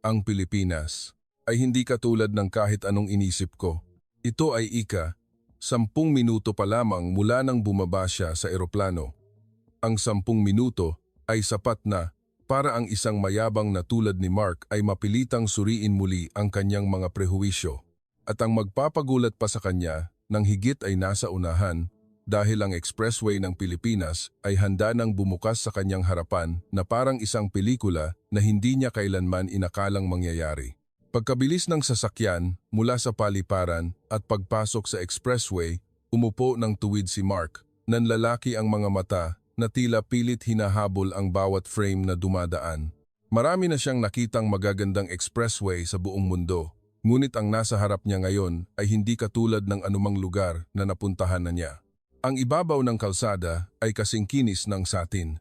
Ang Pilipinas ay hindi katulad ng kahit anong inisip ko. Ito ay 10 minuto pa lamang mula nang bumaba siya sa eroplano. Ang 10 minuto ay sapat na para ang isang mayabang na tulad ni Mark ay mapilitang suriin muli ang kanyang mga prehuwisyo. At ang magpapagulat pa sa kanya nang higit ay nasa unahan dahil ang expressway ng Pilipinas ay handa nang bumukas sa kanyang harapan na parang isang pelikula na hindi niya kailanman inakalang mangyayari. Pagkabilis ng sasakyan mula sa paliparan at pagpasok sa expressway, umupo ng tuwid si Mark. Nanlalaki ang mga mata na tila pilit hinahabol ang bawat frame na dumadaan. Marami na siyang nakitang magagandang expressway sa buong mundo, ngunit ang nasa harap niya ngayon ay hindi katulad ng anumang lugar na napuntahan na niya. Ang ibabaw ng kalsada ay kasing kinis ng satin.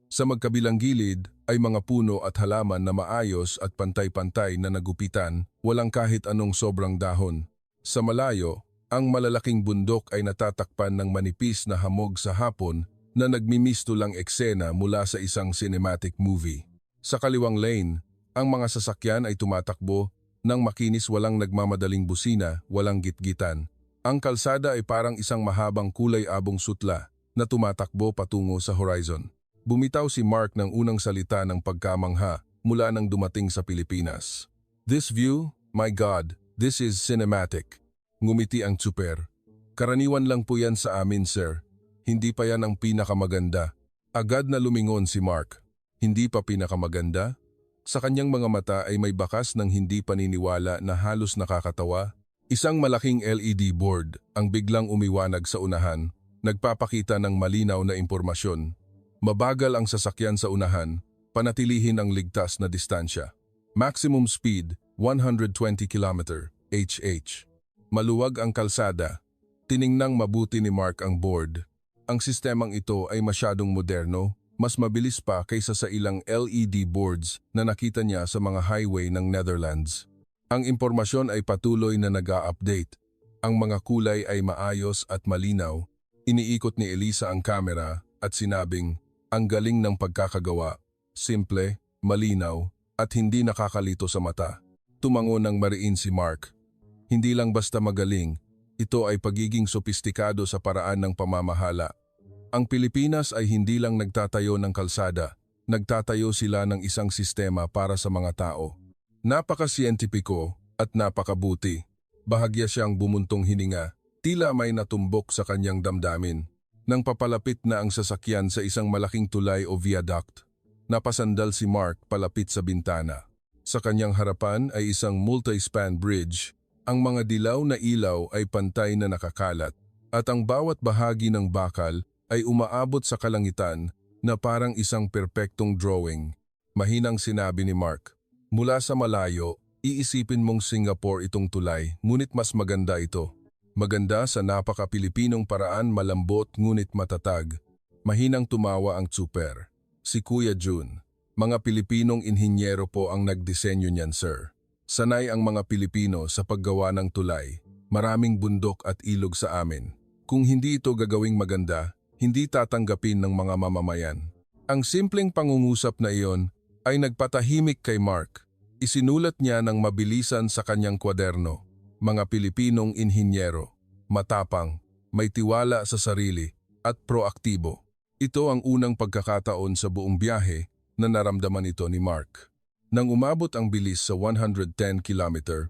Sa magkabilang gilid ay mga puno at halaman na maayos at pantay-pantay na nagupitan, walang kahit anong sobrang dahon. Sa malayo, ang malalaking bundok ay natatakpan ng manipis na hamog sa hapon na nagmimisto lang eksena mula sa isang cinematic movie. Sa kaliwang lane, ang mga sasakyan ay tumatakbo nang makinis, walang nagmamadaling busina, walang gitgitan. Ang kalsada ay parang isang mahabang kulay-abong sutla na tumatakbo patungo sa horizon. Bumitaw si Mark ng unang salita ng pagkamangha mula nang dumating sa Pilipinas. This view, my God, this is cinematic. Ngumiti ang tsuper. Karaniwan lang po yan sa amin, sir. Hindi pa yan ang pinakamaganda. Agad na lumingon si Mark. Hindi pa pinakamaganda? Sa kanyang mga mata ay may bakas ng hindi paniniwala na halos nakakatawa. Isang malaking LED board ang biglang umiwanag sa unahan, nagpapakita ng malinaw na impormasyon. Mabagal ang sasakyan sa unahan, panatilihin ang ligtas na distansya. Maximum speed, 120 km/h. Maluwag ang kalsada. Tiningnang mabuti ni Mark ang board. Ang sistemang ito ay masyadong moderno, mas mabilis pa kaysa sa ilang LED boards na nakita niya sa mga highway ng Netherlands. Ang impormasyon ay patuloy na nag-a-update. Ang mga kulay ay maayos at malinaw. Iniikot ni Elisa ang kamera at sinabing, ang galing ng pagkakagawa, simple, malinaw, at hindi nakakalito sa mata. Tumango ng mariin si Mark. Hindi lang basta magaling, Ito ay pagiging sopistikado sa paraan ng pamamahala. Ang Pilipinas ay hindi lang nagtatayo ng kalsada, nagtatayo sila ng isang sistema para sa mga tao. Napaka-siyentipiko at napakabuti. Bahagya siyang bumuntong hininga, tila may natumbok sa kanyang damdamin. Nang papalapit na ang sasakyan sa isang malaking tulay o viaduct, napasandal si Mark palapit sa bintana. Sa kanyang harapan ay isang multi-span bridge. Ang mga dilaw na ilaw ay pantay na nakakalat at ang bawat bahagi ng bakal ay umaabot sa kalangitan na parang isang perpektong drawing. Mahinang sinabi ni Mark, "Mula sa malayo, iisipin mong Singapore itong tulay, ngunit mas maganda ito. Maganda sa napaka-Pilipinong paraan, malambot ngunit matatag." Mahinang tumawa ang tsuper. Si Kuya Jun. "Mga Pilipinong inhinyero po ang nagdisenyo niyan, sir. Sanay ang mga Pilipino sa paggawa ng tulay. Maraming bundok at ilog sa amin. Kung hindi ito gagawing maganda, hindi tatanggapin ng mga mamamayan." Ang simpleng pangungusap na iyon ay nagpatahimik kay Mark. Isinulat niya ng mabilisan sa kanyang kwaderno, "Mga Pilipinong inhinyero, matapang, may tiwala sa sarili, at proaktibo." Ito ang unang pagkakataon sa buong biyahe na naramdaman ito ni Mark. Nang umabot ang bilis sa 110 km,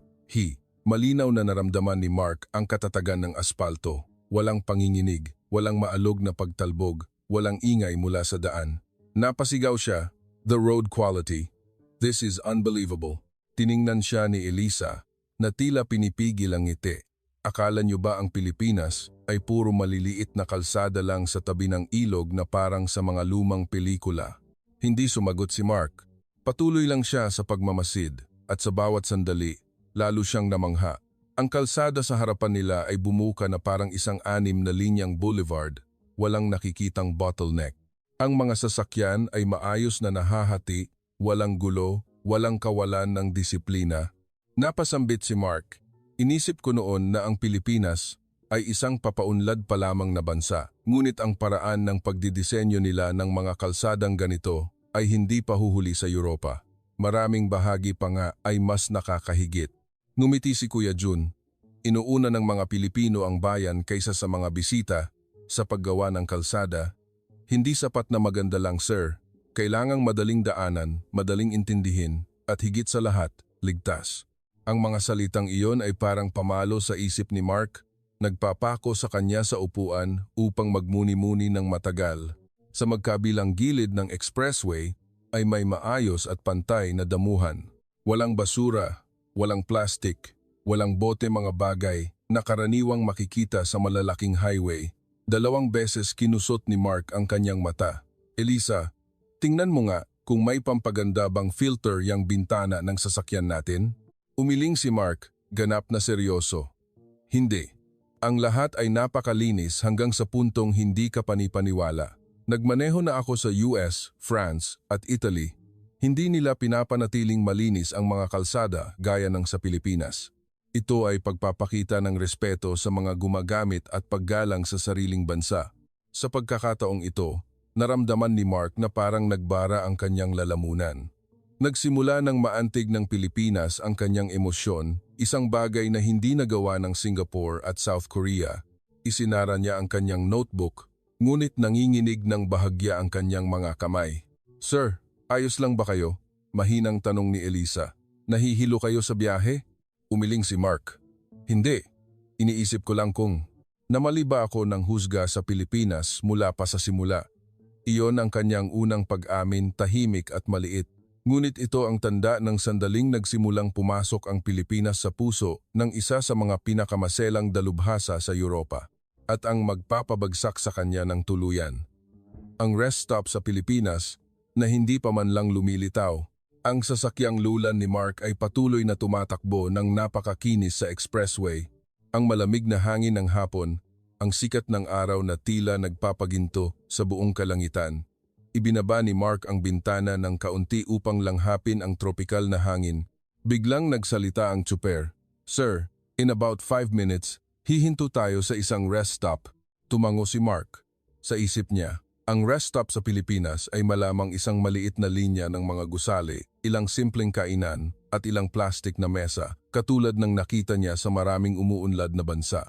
malinaw na naramdaman ni Mark ang katatagan ng aspalto. Walang panginginig, walang maalog na pagtalbog, walang ingay mula sa daan. Napasigaw siya, "The road quality. This is unbelievable." Tiningnan siya ni Elisa na tila pinipigil ang ngiti. "Akala niyo ba ang Pilipinas ay puro maliliit na kalsada lang sa tabi ng ilog na parang sa mga lumang pelikula?" Hindi sumagot si Mark. Patuloy lang siya sa pagmamasid at sa bawat sandali, lalo siyang namangha. Ang kalsada sa harapan nila ay bumuka na parang isang 6 na linyang boulevard, walang nakikitang bottleneck. Ang mga sasakyan ay maayos na nahahati, walang gulo, walang kawalan ng disiplina. Napasambit si Mark. "Inisip ko noon na ang Pilipinas ay isang papaunlad pa lamang na bansa, ngunit ang paraan ng pagdidisenyo nila ng mga kalsadang ganito ay hindi pa huhuli sa Europa. Maraming bahagi pa nga ay mas nakakahigit." Ngumiti si Kuya Jun. Inuuna ng mga Pilipino ang bayan kaysa sa mga bisita sa paggawa ng kalsada. "Hindi sapat na maganda lang, sir. Kailangang madaling daanan, madaling intindihin, at higit sa lahat, ligtas." Ang mga salitang iyon ay parang pamalo sa isip ni Mark. Nagpapako sa kanya sa upuan upang magmuni-muni ng matagal. Sa magkabilang gilid ng expressway ay may maayos at pantay na damuhan. Walang basura, walang plastic, walang bote, mga bagay na karaniwang makikita sa malalaking highway. 2 beses kinusot ni Mark ang kanyang mata. "Elisa, tingnan mo nga kung may pampaganda bang filter yang bintana ng sasakyan natin." Umiling si Mark, ganap na seryoso. "Hindi. Ang lahat ay napakalinis hanggang sa puntong hindi ka panipaniwala. Nagmaneho na ako sa US, France at Italy. Hindi nila pinapanatiling malinis ang mga kalsada gaya ng sa Pilipinas. Ito ay pagpapakita ng respeto sa mga gumagamit at paggalang sa sariling bansa." Sa pagkakataong ito, naramdaman ni Mark na parang nagbara ang kanyang lalamunan. Nagsimula ng maantig ng Pilipinas ang kanyang emosyon, isang bagay na hindi nagawa ng Singapore at South Korea. Isinara niya ang kanyang notebook, ngunit nanginginig ng bahagya ang kanyang mga kamay. "Sir, ayos lang ba kayo?" Mahinang tanong ni Elisa. "Nahihilo kayo sa biyahe?" Umiling si Mark. "Hindi. Iniisip ko lang kung namali ba ako ng husga sa Pilipinas mula pa sa simula." Iyon ang kanyang unang pag-amin, tahimik at maliit. Ngunit ito ang tanda ng sandaling nagsimulang pumasok ang Pilipinas sa puso ng isa sa mga pinakamaselang dalubhasa sa Europa at ang magpapabagsak sa kanya ng tuluyan. Ang rest stop sa Pilipinas na hindi pa man lang lumilitaw. Ang sasakyang lulan ni Mark ay patuloy na tumatakbo ng napakakinis sa expressway. Ang malamig na hangin ng hapon, ang sikat ng araw na tila nagpapaginto sa buong kalangitan. Ibinaba ni Mark ang bintana ng kaunti upang langhapin ang tropikal na hangin. Biglang nagsalita ang tsuper. "Sir, in about 5 minutes, hihinto tayo sa isang rest stop." Tumango si Mark. Sa isip niya, ang rest stop sa Pilipinas ay malamang isang maliit na linya ng mga gusali, ilang simpleng kainan, at ilang plastik na mesa, katulad ng nakita niya sa maraming umuunlad na bansa.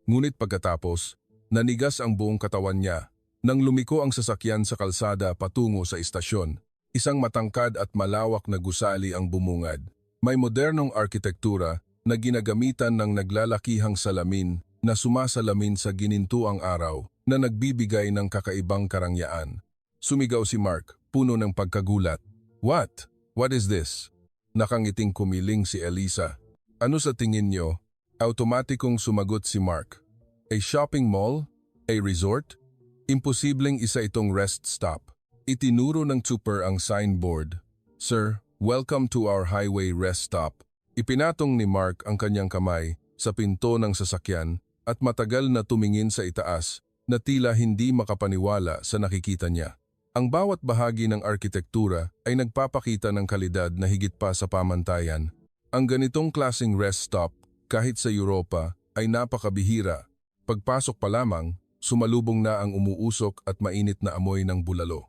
Ngunit pagkatapos, nanigas ang buong katawan niya nang lumiko ang sasakyan sa kalsada patungo sa istasyon. Isang matangkad at malawak na gusali ang bumungad. May modernong arkitektura na ginagamitan ng naglalakihang salamin na sumasalamin sa ginintuang araw na nagbibigay ng kakaibang karangyaan. Sumigaw si Mark, puno ng pagkagulat. What? What is this? Nakangiting kumiling si Elisa. Ano sa tingin niyo? Automatikong sumagot si Mark. A shopping mall? A resort? Imposibleng isa itong rest stop. Itinuro ng trooper ang signboard. Sir, welcome to our highway rest stop. Ipinatong ni Mark ang kanyang kamay sa pinto ng sasakyan at matagal na tumingin sa itaas na tila hindi makapaniwala sa nakikita niya. Ang bawat bahagi ng arkitektura ay nagpapakita ng kalidad na higit pa sa pamantayan. Ang ganitong klaseng rest stop, kahit sa Europa, ay napakabihira. Pagpasok pa lamang, sumalubong na ang umuusok at mainit na amoy ng bulalo.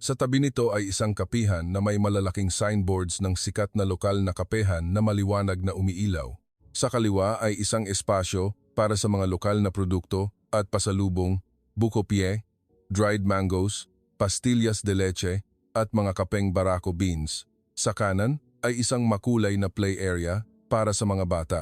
Sa tabi nito ay isang kapihan na may malalaking signboards ng sikat na lokal na kapehan na maliwanag na umiilaw. Sa kaliwa ay isang espasyo para sa mga lokal na produkto at pasalubong, buko pie, dried mangoes, pastillas de leche at mga kapeng barako beans. Sa kanan ay isang makulay na play area para sa mga bata.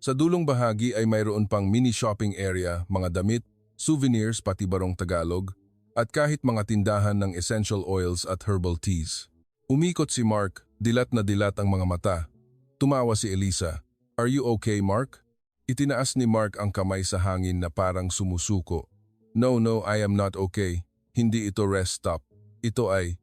Sa dulong bahagi ay mayroon pang mini shopping area, mga damit, souvenirs pati barong Tagalog, at kahit mga tindahan ng essential oils at herbal teas. Umikot si Mark, dilat na dilat ang mga mata. Tumawa si Elisa. Are you okay, Mark? Itinaas ni Mark ang kamay sa hangin na parang sumusuko. No, I am not okay. Hindi ito rest stop. Ito ay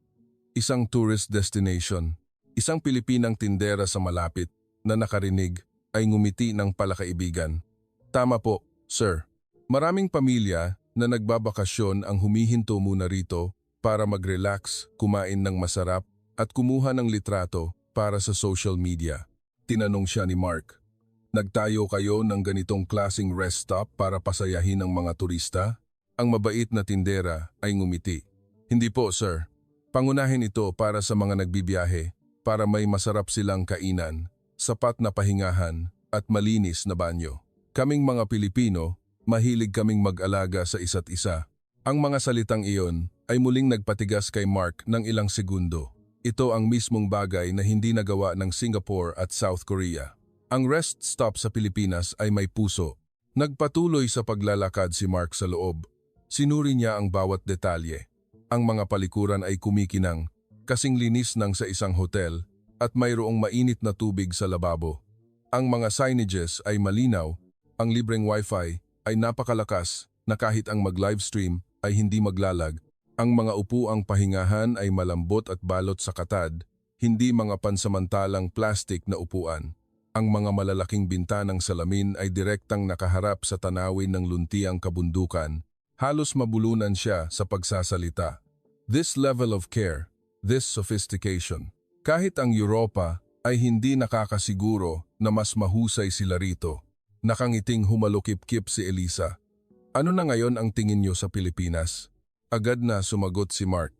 isang tourist destination. Isang Pilipinang tindera sa malapit na nakarinig ay ngumiti ng palakaibigan. Tama po, sir. Maraming pamilya na nagbabakasyon ang humihinto muna rito para mag-relax, kumain ng masarap at kumuha ng litrato para sa social media. Tinanong siya ni Mark, nagtayo kayo ng ganitong klaseng rest stop para pasayahin ang mga turista? Ang mabait na tindera ay ngumiti. Hindi po, sir. Pangunahin ito para sa mga nagbibiyahe para may masarap silang kainan, sapat na pahingahan at malinis na banyo. Kaming mga Pilipino, mahilig kaming mag-alaga sa isa't isa. Ang mga salitang iyon ay muling nagpatigas kay Mark ng ilang segundo. Ito ang mismong bagay na hindi nagawa ng Singapore at South Korea. Ang rest stop sa Pilipinas ay may puso. Nagpatuloy sa paglalakad si Mark sa loob. Sinuri niya ang bawat detalye. Ang mga palikuran ay kumikinang, kasing linis ng sa isang hotel at mayroong mainit na tubig sa lababo. Ang mga signages ay malinaw, ang libreng wifi ay napakalakas na kahit ang mag-livestream ay hindi maglalag. Ang mga upuang pahingahan ay malambot at balot sa katad, hindi mga pansamantalang plastic na upuan. Ang mga malalaking bintanang salamin ay direktang nakaharap sa tanawin ng luntiang kabundukan. Halos mabulunan siya sa pagsasalita. This level of care, this sophistication. Kahit ang Europa ay hindi nakakasiguro na mas mahusay sila rito. Nakangiting humalukip-kip si Elisa. Ano na ngayon ang tingin niyo sa Pilipinas? Agad na sumagot si Mark.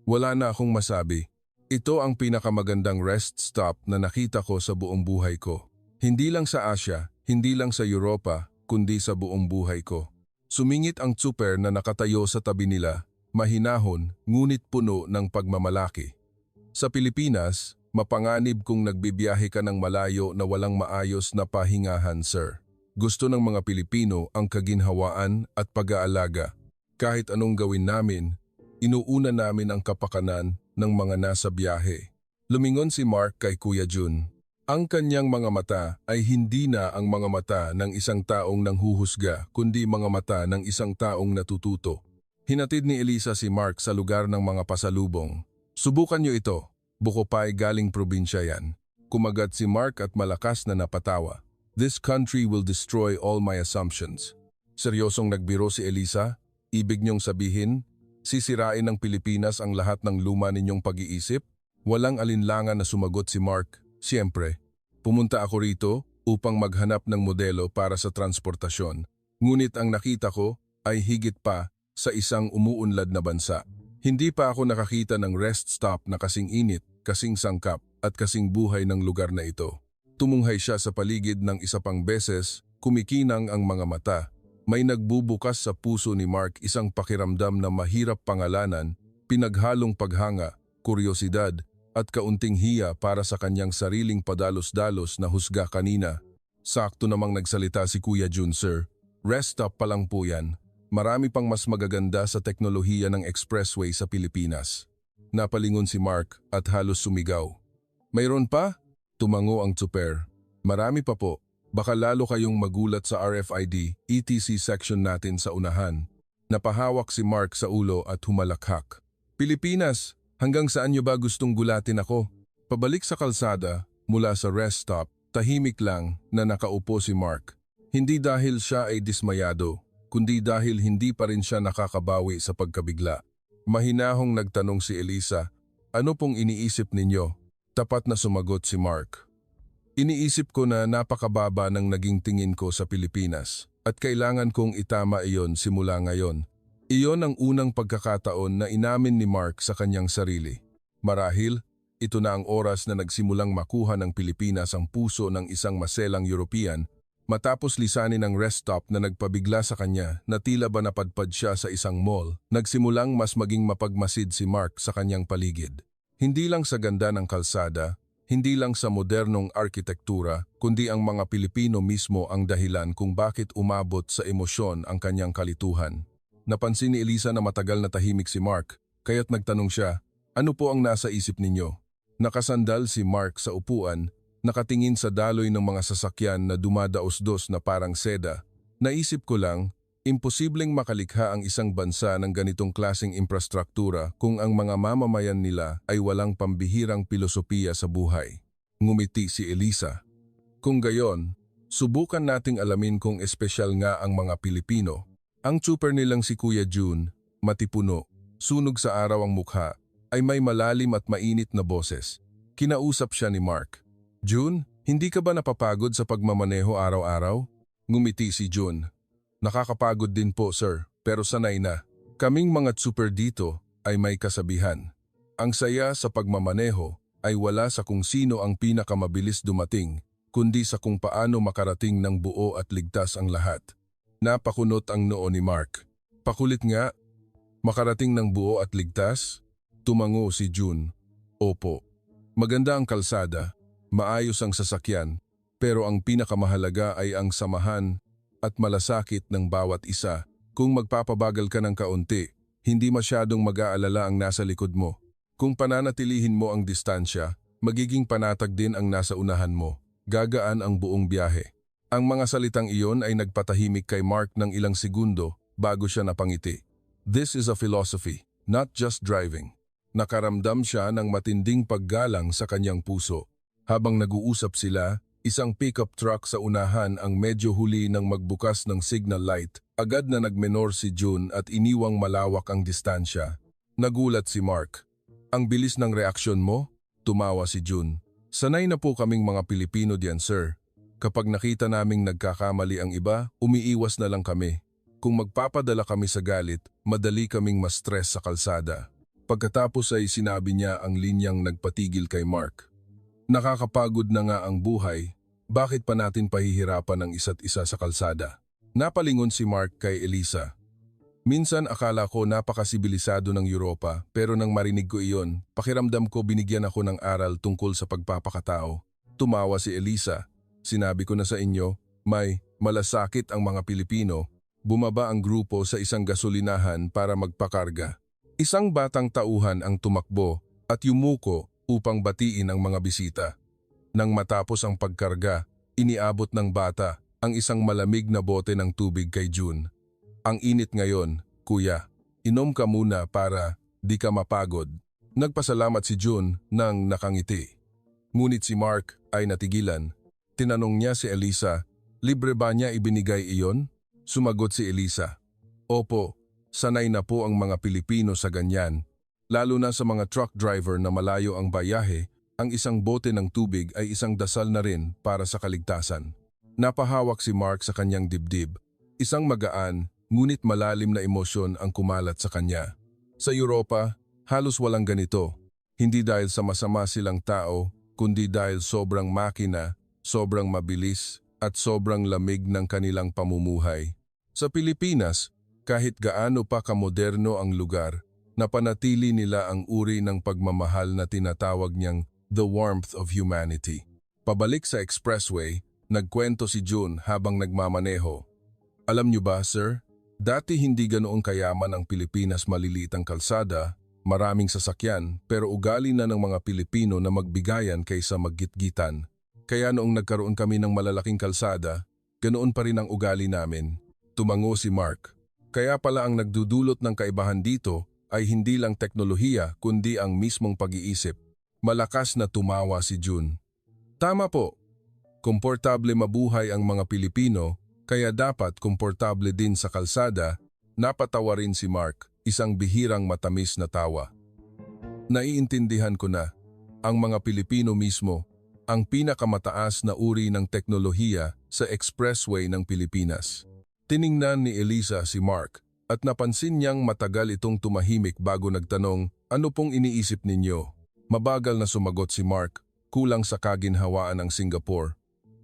Wala na akong masabi. Ito ang pinakamagandang rest stop na nakita ko sa buong buhay ko. Hindi lang sa Asia, hindi lang sa Europa, kundi sa buong buhay ko. Sumingit ang tsuper na nakatayo sa tabi nila, mahinahon ngunit puno ng pagmamalaki. Sa Pilipinas, mapanganib kung nagbibiyahe ka ng malayo na walang maayos na pahingahan, sir. Gusto ng mga Pilipino ang kaginhawaan at pag-aalaga. Kahit anong gawin namin, inuuna namin ang kapakanan ng mga nasa biyahe. Lumingon si Mark kay Kuya Jun. Ang kanyang mga mata ay hindi na ang mga mata ng isang taong nanghuhusga, kundi mga mata ng isang taong natututo. Hinatid ni Elisa si Mark sa lugar ng mga pasalubong. Subukan niyo ito. Buko pie galing probinsya yan. Kumagat si Mark at malakas na napatawa. This country will destroy all my assumptions. Seryosong nagbiro si Elisa? Ibig niyong sabihin, sisirain ng Pilipinas ang lahat ng luma ninyong pag-iisip? Walang alinlangan na sumagot si Mark. Siyempre, pumunta ako rito upang maghanap ng modelo para sa transportasyon. Ngunit ang nakita ko ay higit pa sa isang umuunlad na bansa. Hindi pa ako nakakita ng rest stop na kasing init, kasing sangkap at kasing buhay ng lugar na ito. Tumunghay siya sa paligid ng isa pang beses, kumikinang ang mga mata. May nagbubukas sa puso ni Mark isang pakiramdam na mahirap pangalanan, pinaghalong paghanga, kuryosidad, at kaunting hiya para sa kanyang sariling padalos-dalos na husga kanina. Sakto namang nagsalita si Kuya Jun, "Sir, rest stop pa lang po yan. Marami pang mas magaganda sa teknolohiya ng expressway sa Pilipinas." Napalingon si Mark at halos sumigaw. "Mayroon pa?" Tumango ang tsuper. "Marami pa po. Baka lalo kayong magulat sa RFID, ETC section natin sa unahan." Napahawak si Mark sa ulo at humalakhak. "Pilipinas, hanggang saan niyo ba gustong gulatin ako?" Pabalik sa kalsada, mula sa rest stop, tahimik lang na nakaupo si Mark. Hindi dahil siya ay dismayado, kundi dahil hindi pa rin siya nakakabawi sa pagkabigla. Mahinahong nagtanong si Elisa, "Ano pong iniisip ninyo?" Tapat na sumagot si Mark. "Iniisip ko na napakababa ng naging tingin ko sa Pilipinas at kailangan kong itama iyon simula ngayon." Iyon ang unang pagkakataon na inamin ni Mark sa kanyang sarili. Marahil, ito na ang oras na nagsimulang makuha ng Pilipinas ang puso ng isang maselang European matapos lisanin ang rest stop na nagpabigla sa kanya na tila ba napadpad siya sa isang mall. Nagsimulang mas maging mapagmasid si Mark sa kanyang paligid. Hindi lang sa ganda ng kalsada, hindi lang sa modernong arkitektura, kundi ang mga Pilipino mismo ang dahilan kung bakit umabot sa emosyon ang kanyang kalituhan. Napansin ni Elisa na matagal na tahimik si Mark, kaya't nagtanong siya, "Ano po ang nasa isip ninyo?" Nakasandal si Mark sa upuan, nakatingin sa daloy ng mga sasakyan na dumadaos-dos na parang seda. "Naisip ko lang, imposibleng makalikha ang isang bansa ng ganitong klaseng infrastruktura kung ang mga mamamayan nila ay walang pambihirang pilosopiya sa buhay." Ngumiti si Elisa. "Kung gayon, subukan nating alamin kung espesyal nga ang mga Pilipino." Ang tsuper nilang si Kuya Jun, matipuno, sunog sa araw ang mukha, ay may malalim at mainit na boses. Kinausap siya ni Mark. "Jun, hindi ka ba napapagod sa pagmamaneho araw-araw?" Ngumiti si Jun. "Nakakapagod din po, sir, pero sanay na. Kaming mga tsuper dito ay may kasabihan. Ang saya sa pagmamaneho ay wala sa kung sino ang pinakamabilis dumating, kundi sa kung paano makarating ng buo at ligtas ang lahat." Napakunot ang noo ni Mark. "Pakulit nga, makarating ng buo at ligtas?" Tumango si Jun. "Opo. Maganda ang kalsada, maayos ang sasakyan, pero ang pinakamahalaga ay ang samahan at malasakit ng bawat isa. Kung magpapabagal ka ng kaunti, hindi masyadong mag-aalala ang nasa likod mo. Kung pananatilihin mo ang distansya, magiging panatag din ang nasa unahan mo. Gagaan ang buong biyahe." Ang mga salitang iyon ay nagpatahimik kay Mark ng ilang segundo bago siya napangiti. This is a philosophy, not just driving. Nakaramdam siya ng matinding paggalang sa kanyang puso. Habang nag-uusap sila, isang pickup truck sa unahan ang medyo huli ng magbukas ng signal light. Agad na nagmenor si Jun at iniwang malawak ang distansya. Nagulat si Mark. "Ang bilis ng reaksyon mo?" Tumawa si Jun. "Sanay na po kaming mga Pilipino diyan, sir. Kapag nakita naming nagkakamali ang iba, umiiwas na lang kami. Kung magpapadala kami sa galit, madali kaming ma-stress sa kalsada." Pagkatapos ay sinabi niya ang linyang nagpatigil kay Mark. "Nakakapagod na nga ang buhay, bakit pa natin pahihirapan ang isa't isa sa kalsada?" Napalingon si Mark kay Elisa. "Minsan akala ko napakasibilisado ng Europa, pero nang marinig ko iyon, pakiramdam ko binigyan ako ng aral tungkol sa pagpapakatao." Tumawa si Elisa. "Sinabi ko na sa inyo, may malasakit ang mga Pilipino." Bumaba ang grupo sa isang gasolinahan para magpakarga. Isang batang tauhan ang tumakbo at yumuko upang batiin ang mga bisita. Nang matapos ang pagkarga, iniabot ng bata ang isang malamig na bote ng tubig kay Jun. "Ang init ngayon, kuya. Inom ka muna para di ka mapagod." Nagpasalamat si Jun nang nakangiti. Ngunit si Mark ay natigilan. Tinanong niya si Elisa, "Libre ba niya ibinigay iyon?" Sumagot si Elisa, "Opo, sanay na po ang mga Pilipino sa ganyan. Lalo na sa mga truck driver na malayo ang bayahe, ang isang bote ng tubig ay isang dasal na rin para sa kaligtasan." Napahawak si Mark sa kanyang dibdib. Isang magaan, ngunit malalim na emosyon ang kumalat sa kanya. Sa Europa, halos walang ganito. Hindi dahil sa masama silang tao, kundi dahil sobrang makina, sobrang mabilis, at sobrang lamig ng kanilang pamumuhay. Sa Pilipinas, kahit gaano pa kamoderno ang lugar, napanatili nila ang uri ng pagmamahal na tinatawag niyang the warmth of humanity. Pabalik sa expressway, nagkwento si June habang nagmamaneho. Alam niyo ba, sir? Dati hindi ganoon kayaman ang Pilipinas, maliliit ang kalsada, maraming sasakyan, pero ugali na ng mga Pilipino na magbigayan kaysa maggitgitan. Kaya noong nagkaroon kami ng malalaking kalsada, ganoon pa rin ang ugali namin. Tumango si Mark. Kaya pala ang nagdudulot ng kaibahan dito ay hindi lang teknolohiya kundi ang mismong pag-iisip. Malakas na tumawa si June. Tama po. Komportable mabuhay ang mga Pilipino, kaya dapat komportable din sa kalsada. Napatawa rin si Mark, isang bihirang matamis na tawa. Naiintindihan ko na, ang mga Pilipino mismo, ang pinakamataas na uri ng teknolohiya sa expressway ng Pilipinas. Tiningnan ni Elisa si Mark at napansin niyang matagal itong tumahimik bago nagtanong, ano pong iniisip ninyo? Mabagal na sumagot si Mark, kulang sa kaginhawaan ang Singapore,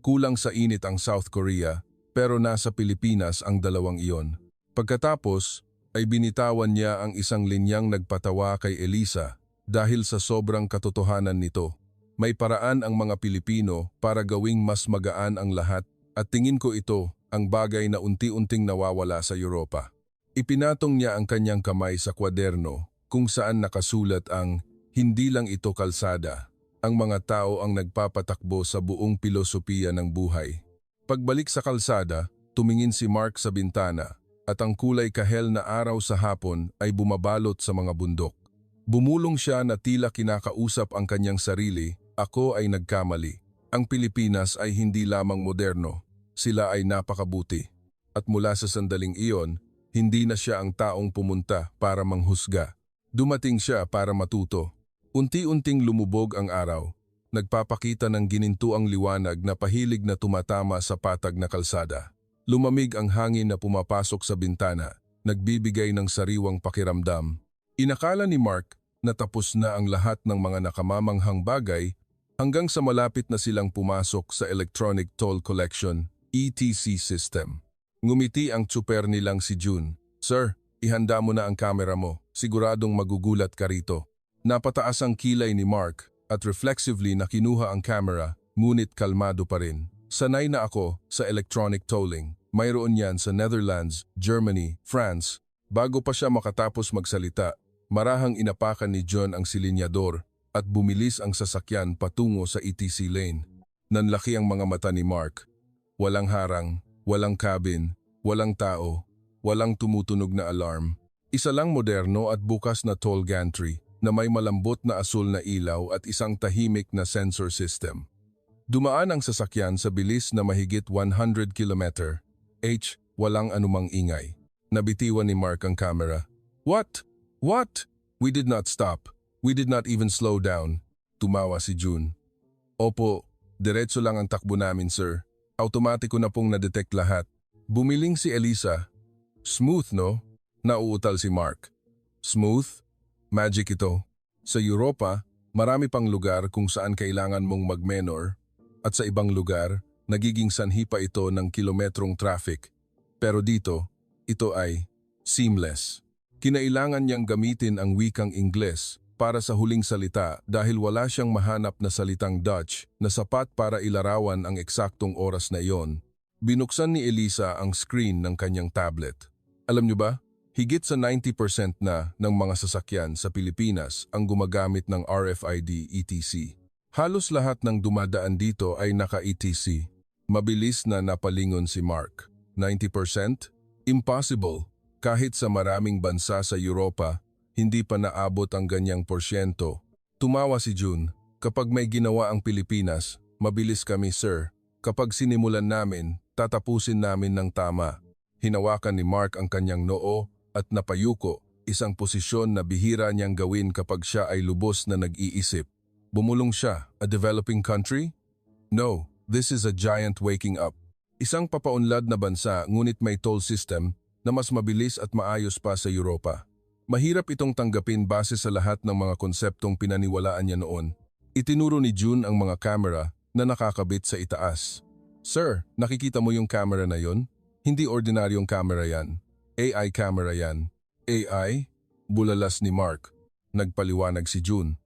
kulang sa init ang South Korea, pero nasa Pilipinas ang dalawang iyon. Pagkatapos ay binitawan niya ang isang linyang nagpatawa kay Elisa dahil sa sobrang katotohanan nito. May paraan ang mga Pilipino para gawing mas magaan ang lahat at tingin ko ito ang bagay na unti-unting nawawala sa Europa. Ipinatong niya ang kanyang kamay sa kwaderno kung saan nakasulat ang hindi lang ito kalsada, ang mga tao ang nagpapatakbo sa buong pilosopiya ng buhay. Pagbalik sa kalsada, tumingin si Mark sa bintana at ang kulay kahel na araw sa hapon ay bumabalot sa mga bundok. Bumulong siya na tila kinakausap ang kanyang sarili. Ako ay nagkamali. Ang Pilipinas ay hindi lamang moderno, sila ay napakabuti. At mula sa sandaling iyon, hindi na siya ang taong pumunta para manghusga. Dumating siya para matuto. Unti-unting lumubog ang araw, nagpapakita ng ginintuang liwanag na pahilig na tumatama sa patag na kalsada. Lumamig ang hangin na pumapasok sa bintana, nagbibigay ng sariwang pakiramdam. Inakala ni Mark na tapos na ang lahat ng mga nakamamanghang bagay hanggang sa malapit na silang pumasok sa Electronic Toll Collection (ETC) system. Ngumiti ang tsuper nilang si June. Sir, ihanda mo na ang kamera mo. Siguradong magugulat ka rito. Napataas ang kilay ni Mark at reflexively na kinuha ang camera, ngunit kalmado pa rin. Sanay na ako sa electronic tolling. Mayroon yan sa Netherlands, Germany, France. Bago pa siya makatapos magsalita, marahang inapakan ni John ang silinyador at bumilis ang sasakyan patungo sa ETC lane. Nanlaki ang mga mata ni Mark. Walang harang, walang cabin, walang tao, walang tumutunog na alarm. Isa lang moderno at bukas na toll gantry na may malambot na asul na ilaw at isang tahimik na sensor system. Dumaan ang sasakyan sa bilis na mahigit 100 km/h, walang anumang ingay. Nabitiwan ni Mark ang camera. What? What? We did not stop. We did not even slow down. Tumawa si June. Opo, diretso lang ang takbo namin, sir. Automatiko na pong na-detect lahat. Bumiling si Elisa. Smooth, no? Nauutal si Mark. Smooth? Magic ito. Sa Europa, marami pang lugar kung saan kailangan mong mag-menor at sa ibang lugar, nagiging sanhi pa ito ng kilometrong traffic. Pero dito, ito ay seamless. Kinailangan niyang gamitin ang wikang Ingles para sa huling salita dahil wala siyang mahanap na salitang Dutch na sapat para ilarawan ang eksaktong oras na iyon. Binuksan ni Elisa ang screen ng kanyang tablet. Alam niyo ba, higit sa 90% na ng mga sasakyan sa Pilipinas ang gumagamit ng RFID ETC. Halos lahat ng dumadaan dito ay naka-ETC. Mabilis na napalingon si Mark. 90%? Impossible. Kahit sa maraming bansa sa Europa, hindi pa naabot ang ganyang porsyento. Tumawa si June. Kapag may ginawa ang Pilipinas, mabilis kami, sir. Kapag sinimulan namin, tatapusin namin ng tama. Hinawakan ni Mark ang kanyang noo at napayuko, isang posisyon na bihira niyang gawin kapag siya ay lubos na nag-iisip. Bumulong siya, a developing country? No, this is a giant waking up. Isang papaunlad na bansa ngunit may toll system na mas mabilis at maayos pa sa Europa. Mahirap itong tanggapin base sa lahat ng mga konseptong pinaniwalaan niya noon. Itinuro ni June ang mga camera na nakakabit sa itaas. Sir, nakikita mo yung camera na yon? Hindi ordinaryong camera yan. AI camera yan. AI? Bulalas ni Mark. Nagpaliwanag si June.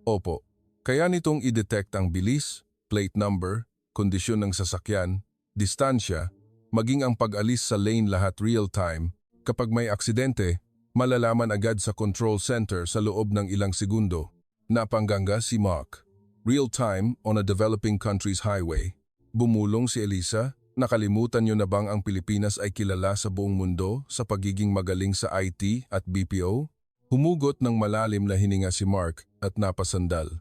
Opo. Kaya nitong i-detect ang bilis, plate number, kondisyon ng sasakyan, distansya, maging ang pag-alis sa lane lahat real-time. Kapag may aksidente, malalaman agad sa control center sa loob ng ilang segundo. Napangganga si Mark. Real-time on a developing country's highway. Bumulong si Elisa. Nakalimutan niyo na bang ang Pilipinas ay kilala sa buong mundo sa pagiging magaling sa IT at BPO? Humugot ng malalim na hininga si Mark at napasandal.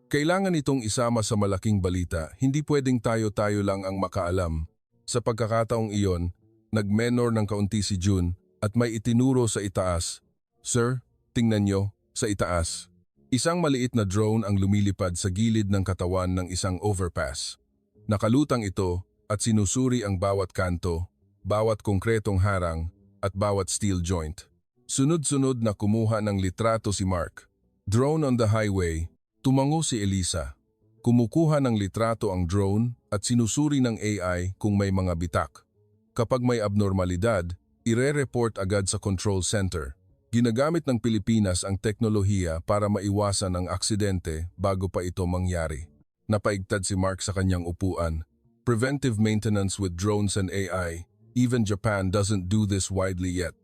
Kailangan itong isama sa malaking balita, hindi pwedeng tayo-tayo lang ang makaalam. Sa pagkakataong iyon, nag-menor ng kaunti si June at may itinuro sa itaas. Sir, tingnan nyo, sa itaas. Isang maliit na drone ang lumilipad sa gilid ng katawan ng isang overpass. Nakalutang ito at sinusuri ang bawat kanto, bawat konkretong harang at bawat steel joint. Sunod-sunod na kumuha ng litrato si Mark. Drone on the highway. Tumango si Elisa. Kumukuha ng litrato ang drone at sinusuri ng AI kung may mga bitak. Kapag may abnormalidad, ire-report agad sa control center. Ginagamit ng Pilipinas ang teknolohiya para maiwasan ang aksidente bago pa ito mangyari. Napaigtad si Mark sa kanyang upuan. Preventive maintenance with drones and AI. Even Japan doesn't do this widely yet.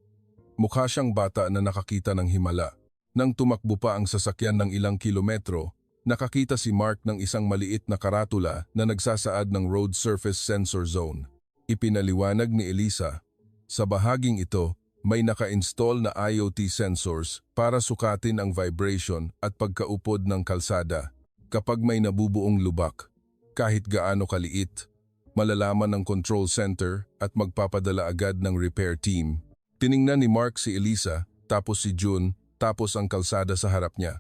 Mukha siyang bata na nakakita ng himala. Nang tumakbo pa ang sasakyan ng ilang kilometro, nakakita si Mark ng isang maliit na karatula na nagsasaad ng Road Surface Sensor Zone. Ipinaliwanag ni Elisa, sa bahaging ito, may naka-install na IoT sensors para sukatin ang vibration at pagkaupod ng kalsada. Kapag may nabubuong lubak, kahit gaano kaliit, malalaman ng control center at magpapadala agad ng repair team. Tiningnan ni Mark si Elisa, tapos si June, tapos ang kalsada sa harap niya.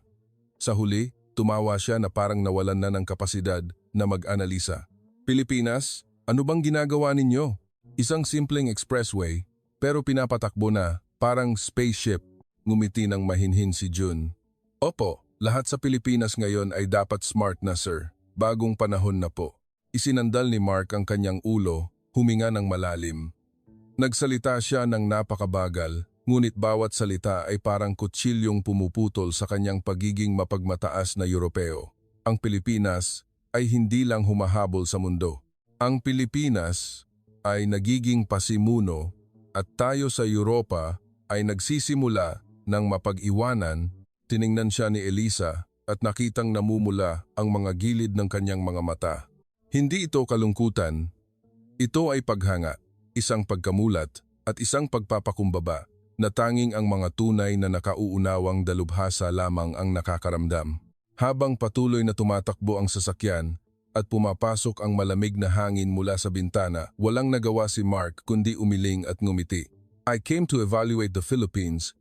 Sa huli, tumawa siya na parang nawalan na ng kapasidad na mag-analisa. Pilipinas, ano bang ginagawa ninyo? Isang simpleng expressway, pero pinapatakbo na, parang spaceship. Ngumiti ng mahinhin si June. Opo, lahat sa Pilipinas ngayon ay dapat smart na sir. Bagong panahon na po. Isinandal ni Mark ang kanyang ulo, huminga ng malalim. Nagsalita siya ng napakabagal, ngunit bawat salita ay parang kutsilyong pumuputol sa kanyang pagiging mapagmataas na Europeo. Ang Pilipinas ay hindi lang humahabol sa mundo. Ang Pilipinas ay nagiging pasimuno at tayo sa Europa ay nagsisimula ng mapag-iwanan. Tiningnan siya ni Elisa at nakitang namumula ang mga gilid ng kanyang mga mata. Hindi ito kalungkutan. Ito ay paghanga, isang pagkamulat at isang pagpapakumbaba na tanging ang mga tunay na nakauunawang dalubhasa lamang ang nakakaramdam. Habang patuloy na tumatakbo ang sasakyan at pumapasok ang malamig na hangin mula sa bintana, walang nagawa si Mark kundi umiling at ngumiti. I came to evaluate the Philippines,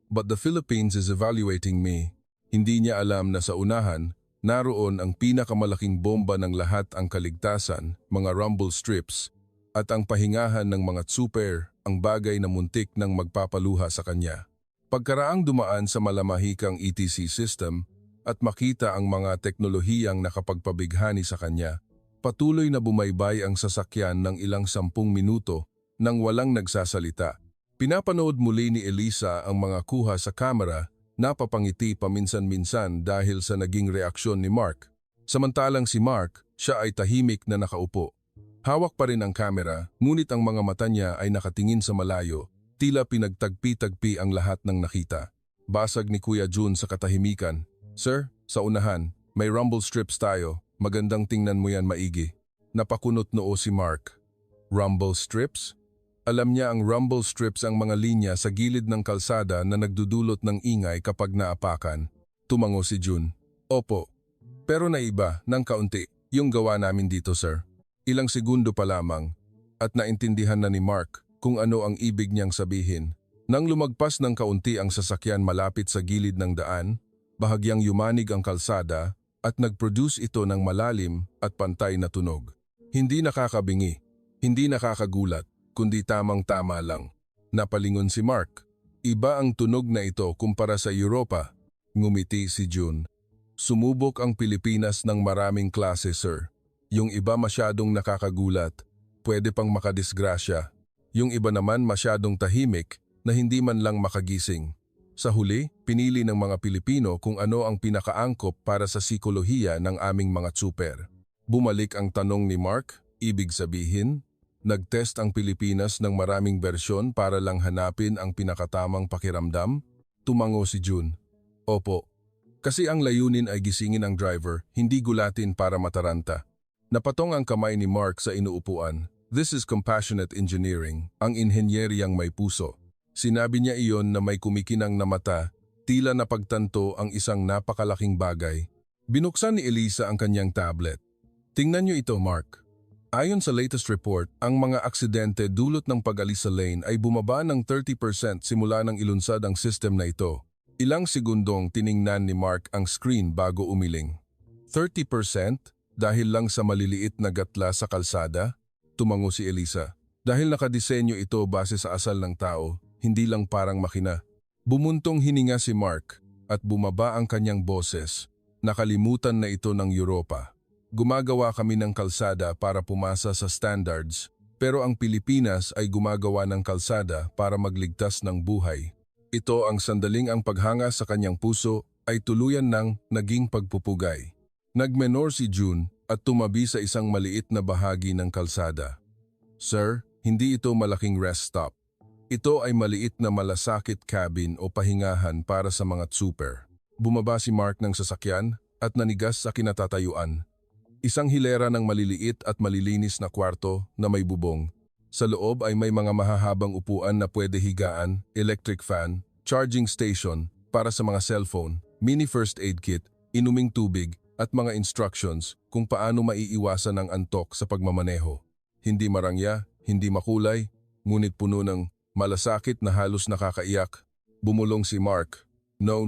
but the Philippines is evaluating me. Hindi niya alam na sa unahan, naroon ang pinakamalaking bomba ng lahat, ang kaligtasan, mga rumble strips, at ang pahingahan ng mga tsuper, ang bagay na muntik nang magpapaluha sa kanya. Pagkaraang dumaan sa malamahikang ETC system at makita ang mga teknolohiyang nakapagpabighani sa kanya, patuloy na bumaybay ang sasakyan ng ilang 10 minuto nang walang nagsasalita. Pinapanood muli ni Elisa ang mga kuha sa kamera, napapangiti paminsan-minsan dahil sa naging reaksyon ni Mark. Samantalang si Mark, siya ay tahimik na nakaupo. Hawak pa rin ang kamera, ngunit ang mga mata niya ay nakatingin sa malayo, tila pinagtagpi-tagpi ang lahat ng nakita. Basag ni Kuya June sa katahimikan. Sir, sa unahan, may rumble strips tayo, magandang tingnan mo yan maigi. Napakunot noo si Mark. Rumble strips? Alam niya ang rumble strips ang mga linya sa gilid ng kalsada na nagdudulot ng ingay kapag naapakan. Tumango si June. Opo, pero naiba ng kaunti yung gawa namin dito sir. Ilang segundo pa lamang at naintindihan na ni Mark kung ano ang ibig niyang sabihin. Nang lumagpas ng kaunti ang sasakyan malapit sa gilid ng daan, bahagyang yumanig ang kalsada at nag-produce ito ng malalim at pantay na tunog. Hindi nakakabingi, hindi nakakagulat, kundi tamang-tama lang. Napalingon si Mark. Iba ang tunog na ito kumpara sa Europa. Ngumiti si June. Sumubok ang Pilipinas ng maraming klase sir. Yung iba masyadong nakakagulat, pwede pang makadisgrasya. Yung iba naman masyadong tahimik na hindi man lang makagising. Sa huli, pinili ng mga Pilipino kung ano ang pinakaangkop para sa psikolohiya ng aming mga tsuper. Bumalik ang tanong ni Mark, ibig sabihin, nagtest ang Pilipinas ng maraming bersyon para lang hanapin ang pinakatamang pakiramdam? Tumango si June. Opo. Kasi ang layunin ay gisingin ang driver, hindi gulatin para mataranta. Napatong ang kamay ni Mark sa inuupuan. This is compassionate engineering, ang inhenyeryang may puso. Sinabi niya iyon na may kumikinang na mata, tila napagtanto ang isang napakalaking bagay. Binuksan ni Elisa ang kanyang tablet. Tingnan niyo ito, Mark. Ayon sa latest report, ang mga aksidente dulot ng pag-alis sa lane ay bumaba ng 30% simula nang ilunsad ang system na ito. Ilang segundong tiningnan ni Mark ang screen bago umiling. 30%? Dahil lang sa maliliit na gatla sa kalsada? Tumango si Elisa. Dahil nakadisenyo ito base sa asal ng tao, hindi lang parang makina. Bumuntong hininga si Mark at bumaba ang kanyang boses. Nakalimutan na ito ng Europa. Gumagawa kami ng kalsada para pumasa sa standards, pero ang Pilipinas ay gumagawa ng kalsada para magligtas ng buhay. Ito ang sandaling ang paghanga sa kanyang puso ay tuluyan ng naging pagpupugay. Nagmenor si June at tumabi sa isang maliit na bahagi ng kalsada. Sir, hindi ito malaking rest stop. Ito ay maliit na malasakit cabin o pahingahan para sa mga tsuper. Bumaba si Mark ng sasakyan at nanigas sa kinatatayuan. Isang hilera ng maliliit at malilinis na kwarto na may bubong. Sa loob ay may mga mahahabang upuan na pwede higaan, electric fan, charging station para sa mga cellphone, mini first aid kit, inuming tubig at mga instructions kung paano maiiwasan ang antok sa pagmamaneho. Hindi marangya, hindi makulay, ngunit puno ng malasakit na halos nakakaiyak. Bumulong si Mark. No,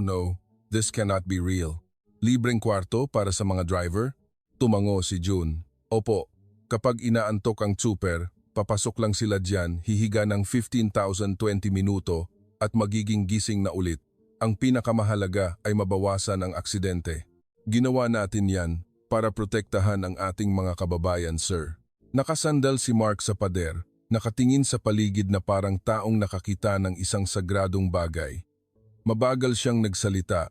this cannot be real. Libreng kwarto para sa mga driver? Tumango si June. Opo, kapag inaantok ang tsuper, papasok lang sila diyan, hihiga ng 15,020 minuto at magiging gising na ulit. Ang pinakamahalaga ay mabawasan ang aksidente. Ginawa natin yan para protektahan ang ating mga kababayan, sir. Nakasandal si Mark sa pader, nakatingin sa paligid na parang taong nakakita ng isang sagradong bagay. Mabagal siyang nagsalita.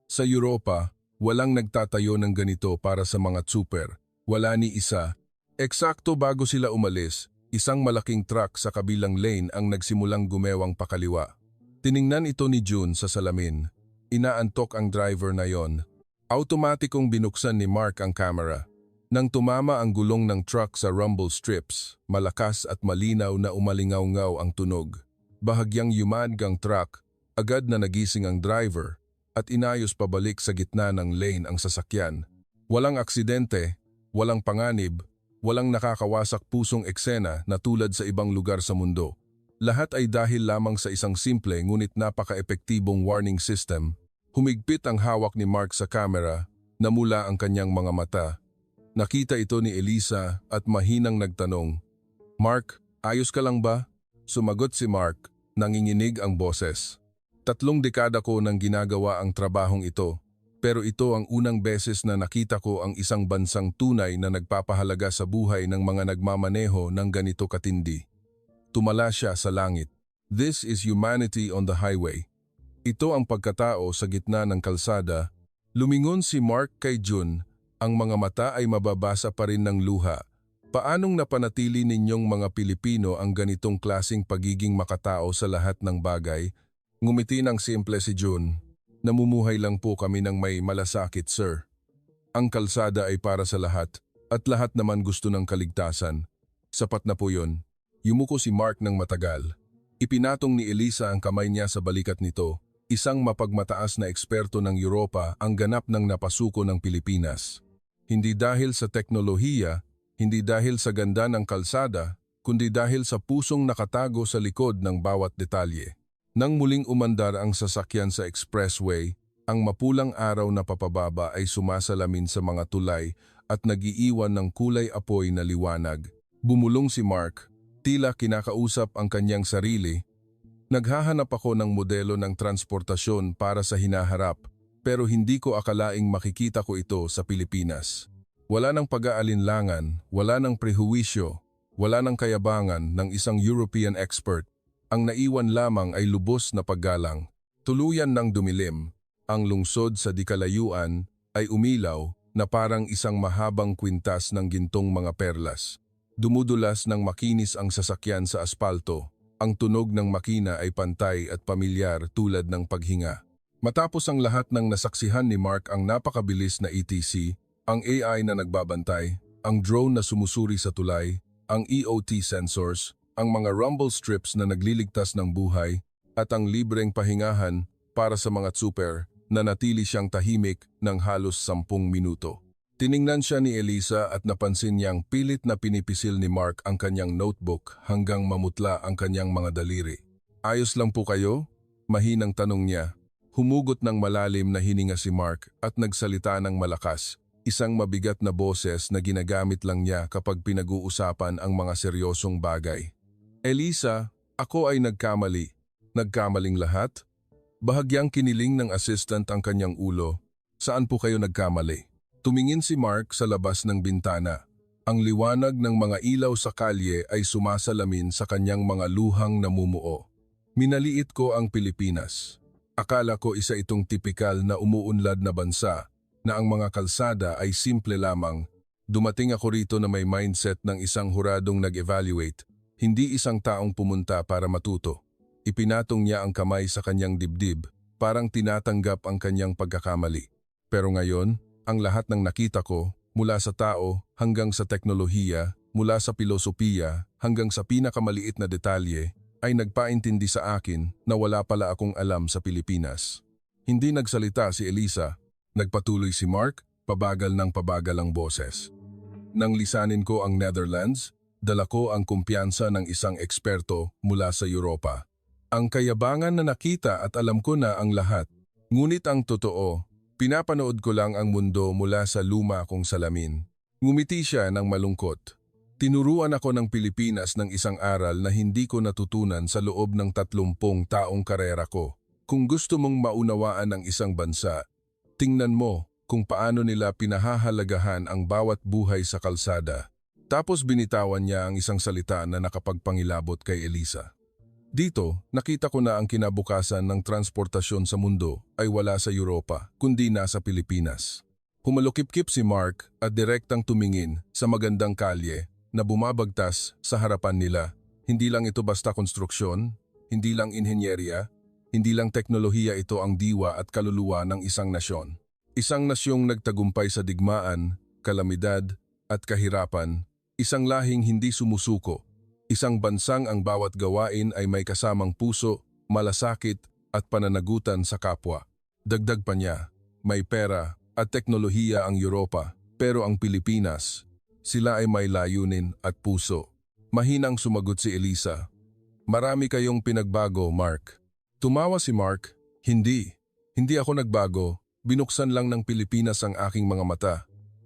Sa Europa, walang nagtatayo ng ganito para sa mga tsuper. Wala ni isa. Eksakto bago sila umalis, isang malaking truck sa kabilang lane ang nagsimulang gumewang pakaliwa. Tiningnan ito ni June sa salamin. Inaantok ang driver na yon. Automatikong binuksan ni Mark ang camera. Nang tumama ang gulong ng truck sa rumble strips, malakas at malinaw na umalingaw-ngaw ang tunog. Bahagyang yumadg ang truck, agad na nagising ang driver at inayos pabalik sa gitna ng lane ang sasakyan. Walang aksidente, walang panganib, walang nakakawasak pusong eksena na tulad sa ibang lugar sa mundo. Lahat ay dahil lamang sa isang simple ngunit napaka-epektibong warning system. Humigpit ang hawak ni Mark sa camera, namula ang kanyang mga mata. Nakita ito ni Elisa at mahinang nagtanong, Mark, ayos ka lang ba? Sumagot si Mark, nanginginig ang boses. 3 dekada ko nang ginagawa ang trabahong ito, pero ito ang unang beses na nakita ko ang isang bansang tunay na nagpapahalaga sa buhay ng mga nagmamaneho ng ganito katindi. Tumala siya sa langit. This is humanity on the highway. Ito ang pagkatao sa gitna ng kalsada. Lumingon si Mark kay June. Ang mga mata ay mababasa pa rin ng luha. Paanong napanatili ninyong mga Pilipino ang ganitong klasing pagiging makatao sa lahat ng bagay? Ngumiti ng simple si June. Namumuhay lang po kami ng may malasakit, sir. Ang kalsada ay para sa lahat, at lahat naman gusto ng kaligtasan. Sapat na po yun. Yumuko si Mark ng matagal. Ipinatong ni Elisa ang kamay niya sa balikat nito. Isang mapagmataas na eksperto ng Europa ang ganap ng napasuko ng Pilipinas. Hindi dahil sa teknolohiya, hindi dahil sa ganda ng kalsada, kundi dahil sa pusong nakatago sa likod ng bawat detalye. Nang muling umandar ang sasakyan sa expressway, ang mapulang araw na papababa ay sumasalamin sa mga tulay at nagiiwan ng kulay apoy na liwanag. Bumulong si Mark, tila kinakausap ang kanyang sarili. Naghahanap ako ng modelo ng transportasyon para sa hinaharap, pero hindi ko akalaing makikita ko ito sa Pilipinas. Wala ng pag-aalinlangan, wala ng prehuwisyo, Wala ng kayabangan ng isang European expert. Ang naiwan lamang ay lubos na paggalang. Tuluyan ng dumilim. Ang lungsod sa dikalayuan ay umilaw na parang isang mahabang kwintas ng gintong mga perlas. Dumudulas ng makinis ang sasakyan sa aspalto. Ang tunog ng makina ay pantay at pamilyar tulad ng paghinga. Matapos ang lahat ng nasaksihan ni Mark ang napakabilis na ETC, ang AI na nagbabantay, ang drone na sumusuri sa tulay, ang EOT sensors, ang mga rumble strips na nagliligtas ng buhay, at ang libreng pahingahan para sa mga tsuper na natili siyang tahimik ng halos 10 minuto. Tiningnan siya ni Elisa at napansin niyang pilit na pinipisil ni Mark ang kanyang notebook hanggang mamutla ang kanyang mga daliri. "Ayos lang po kayo?" Mahinang tanong niya. Humugot ng malalim na hininga si Mark at nagsalita ng malakas, isang mabigat na boses na ginagamit lang niya kapag pinag-uusapan ang mga seryosong bagay. "Elisa, ako ay nagkamali." "Nagkamaling lahat?" Bahagyang kiniling ng assistant ang kanyang ulo. "Saan po kayo nagkamali?" Tumingin si Mark sa labas ng bintana. Ang liwanag ng mga ilaw sa kalye ay sumasalamin sa kanyang mga luhang namumuo. "Minaliit ko ang Pilipinas. Akala ko isa itong tipikal na umuunlad na bansa na ang mga kalsada ay simple lamang. Dumating ako rito na may mindset ng isang huradong nag-evaluate, hindi isang taong pumunta para matuto." Ipinatong niya ang kamay sa kanyang dibdib, parang tinatanggap ang kanyang pagkakamali. "Pero ngayon, ang lahat ng nakita ko, mula sa tao hanggang sa teknolohiya, mula sa pilosopiya hanggang sa pinakamaliit na detalye, ay nagpaintindi sa akin na wala pala akong alam sa Pilipinas." Hindi nagsalita si Elisa. Nagpatuloy si Mark, pabagal ng pabagal ang boses. "Nang lisanin ko ang Netherlands, dala ko ang kumpiyansa ng isang eksperto mula sa Europa. Ang kayabangan na nakita at alam ko na ang lahat. Ngunit ang totoo, pinapanood ko lang ang mundo mula sa luma kong salamin." Ngumiti siya ng malungkot. "Tinuruan ako ng Pilipinas ng isang aral na hindi ko natutunan sa loob ng 30 taong karera ko. Kung gusto mong maunawaan ang isang bansa, tingnan mo kung paano nila pinahahalagahan ang bawat buhay sa kalsada." Tapos binitawan niya ang isang salita na nakapagpangilabot kay Elisa. "Dito, nakita ko na ang kinabukasan ng transportasyon sa mundo ay wala sa Europa, kundi nasa Pilipinas." Humalukip-kip si Mark at direktang tumingin sa magandang kalye na bumabagtas sa harapan nila. Hindi lang ito basta konstruksyon, hindi lang inhenyerya, hindi lang teknolohiya, ito ang diwa at kaluluwa ng isang nasyon. Isang nasyong nagtagumpay sa digmaan, kalamidad at kahirapan, isang lahing hindi sumusuko. Isang bansang ang bawat gawain ay may kasamang puso, malasakit at pananagutan sa kapwa. Dagdag pa niya, may pera at teknolohiya ang Europa, pero ang Pilipinas, sila ay may layunin at puso. Mahinang sumagot si Elisa. "Marami kayong pinagbago, Mark." Tumawa si Mark. Hindi ako nagbago. Binuksan lang ng Pilipinas ang aking mga mata."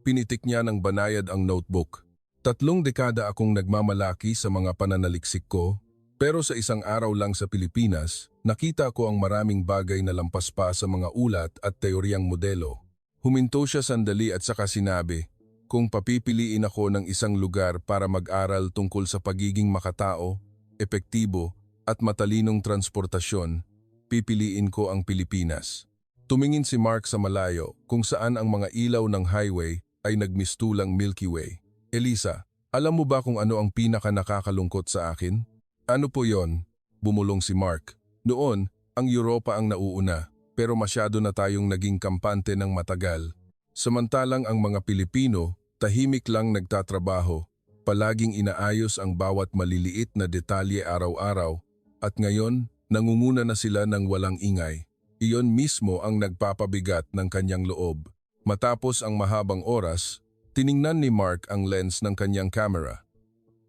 Pinitik niya ng banayad ang notebook. 3 dekada akong nagmamalaki sa mga pananaliksik ko, pero sa isang araw lang sa Pilipinas, nakita ko ang maraming bagay na lampas pa sa mga ulat at teoryang modelo. Huminto siya sandali at saka sinabi, "Kung papipiliin ako ng isang lugar para mag-aral tungkol sa pagiging makatao, epektibo at matalinong transportasyon, pipiliin ko ang Pilipinas." Tumingin si Mark sa malayo kung saan ang mga ilaw ng highway ay nagmistulang Milky Way. "Elisa, alam mo ba kung ano ang pinaka nakakalungkot sa akin?" "Ano po yon?" Bumulong si Mark. "Noon, ang Europa ang nauuna, pero masyado na tayong naging kampante ng matagal. Samantalang ang mga Pilipino, tahimik lang nagtatrabaho, palaging inaayos ang bawat maliliit na detalye araw-araw, at ngayon, nangunguna na sila ng walang ingay. Iyon mismo ang nagpapabigat ng kanyang loob." Matapos ang mahabang oras, tiningnan ni Mark ang lens ng kanyang camera.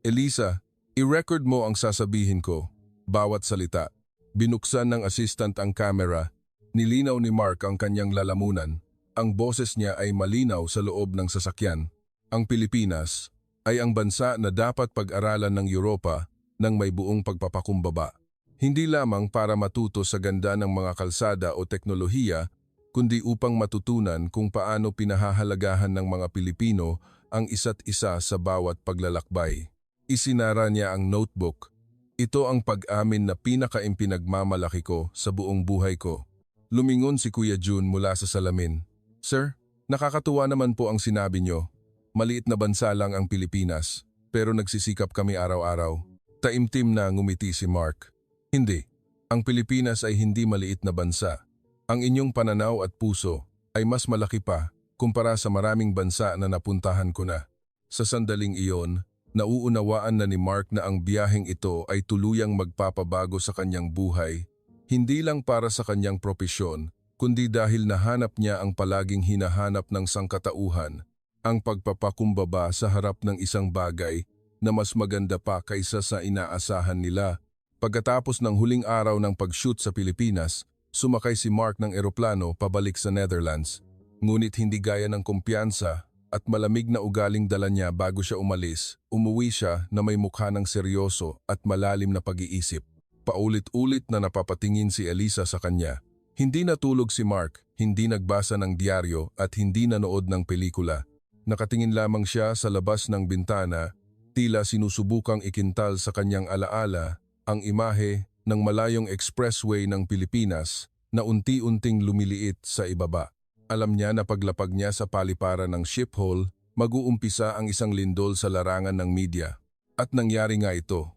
"Elisa, i-record mo ang sasabihin ko, bawat salita." Binuksan ng assistant ang camera, nilinaw ni Mark ang kanyang lalamunan. Ang boses niya ay malinaw sa loob ng sasakyan. Ang Pilipinas ay ang bansa na dapat pag-aralan ng Europa ng may buong pagpapakumbaba. Hindi lamang para matuto sa ganda ng mga kalsada o teknolohiya, kundi upang matutunan kung paano pinahahalagahan ng mga Pilipino ang isa't isa sa bawat paglalakbay. Isinara niya ang notebook. Ito ang pag-amin na pinaka-impinagmamalaki ko sa buong buhay ko. Lumingon si Kuya Jun mula sa salamin. Sir, nakakatuwa naman po ang sinabi niyo. Maliit na bansa lang ang Pilipinas, pero nagsisikap kami araw-araw. Taimtim na ngumiti si Mark. Hindi. Ang Pilipinas ay hindi maliit na bansa. Ang inyong pananaw at puso ay mas malaki pa kumpara sa maraming bansa na napuntahan ko na. Sa sandaling iyon, nauunawaan na ni Mark na ang biyaheng ito ay tuluyang magpapabago sa kanyang buhay, hindi lang para sa kanyang propesyon, kundi dahil nahanap niya ang palaging hinahanap ng sangkatauhan, ang pagpapakumbaba sa harap ng isang bagay na mas maganda pa kaysa sa inaasahan nila. Pagkatapos ng huling araw ng pag-shoot sa Pilipinas, sumakay si Mark ng eroplano pabalik sa Netherlands. Ngunit hindi gaya ng kumpiyansa at malamig na ugaling dala niya bago siya umalis, umuwi siya na may mukha ng seryoso at malalim na pag-iisip. Paulit-ulit na napapatingin si Elisa sa kanya. Hindi natulog si Mark, hindi nagbasa ng diaryo at hindi nanood ng pelikula. Nakatingin lamang siya sa labas ng bintana, tila sinusubukang ikintal sa kanyang alaala ang imahe ng malayong expressway ng Pilipinas na unti-unting lumiliit sa ibaba. Alam niya na paglapag niya sa paliparan ng ship hole, mag-uumpisa ang isang lindol sa larangan ng media. At nangyari nga ito.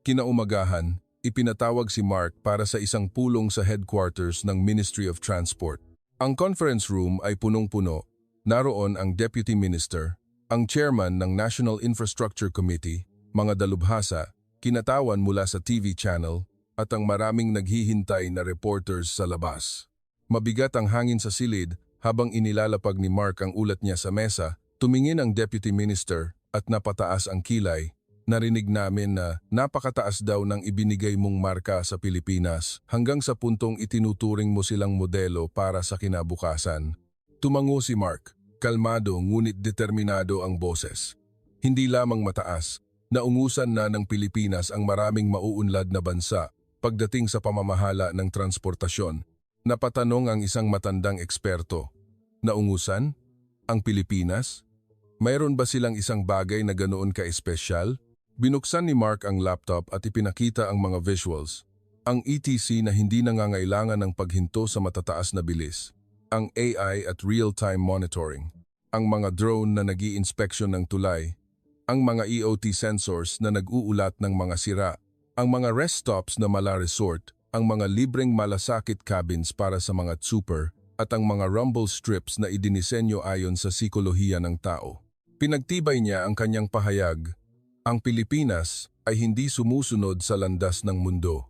Kinaumagahan, ipinatawag si Mark para sa isang pulong sa headquarters ng Ministry of Transport. Ang conference room ay punong-puno. Naroon ang Deputy Minister, ang Chairman ng National Infrastructure Committee, mga dalubhasa, kinatawan mula sa TV channel, at ang maraming naghihintay na reporters sa labas. Mabigat ang hangin sa silid habang inilalapag ni Mark ang ulat niya sa mesa, tumingin ang Deputy Minister at napataas ang kilay. Narinig namin na napakataas daw ng ibinigay mong marka sa Pilipinas hanggang sa puntong itinuturing mo silang modelo para sa kinabukasan. Tumango si Mark, kalmado ngunit determinado ang boses. Hindi lamang mataas, naungusan na ng Pilipinas ang maraming mauunlad na bansa pagdating sa pamamahala ng transportasyon. Napatanong ang isang matandang eksperto. Naungusan? Ang Pilipinas? Mayroon ba silang isang bagay na ganoon ka-espesyal? Binuksan ni Mark ang laptop at ipinakita ang mga visuals. Ang ETC na hindi nangangailangan ng paghinto sa matataas na bilis. Ang AI at real-time monitoring. Ang mga drone na nag-i-inspeksyon ng tulay. Ang mga EOT sensors na nag-uulat ng mga sira. Ang mga rest stops na mala-resort. Ang mga libreng malasakit cabins para sa mga super. At ang mga rumble strips na idinisenyo ayon sa psikolohiya ng tao. Pinagtibay niya ang kanyang pahayag. Ang Pilipinas ay hindi sumusunod sa landas ng mundo.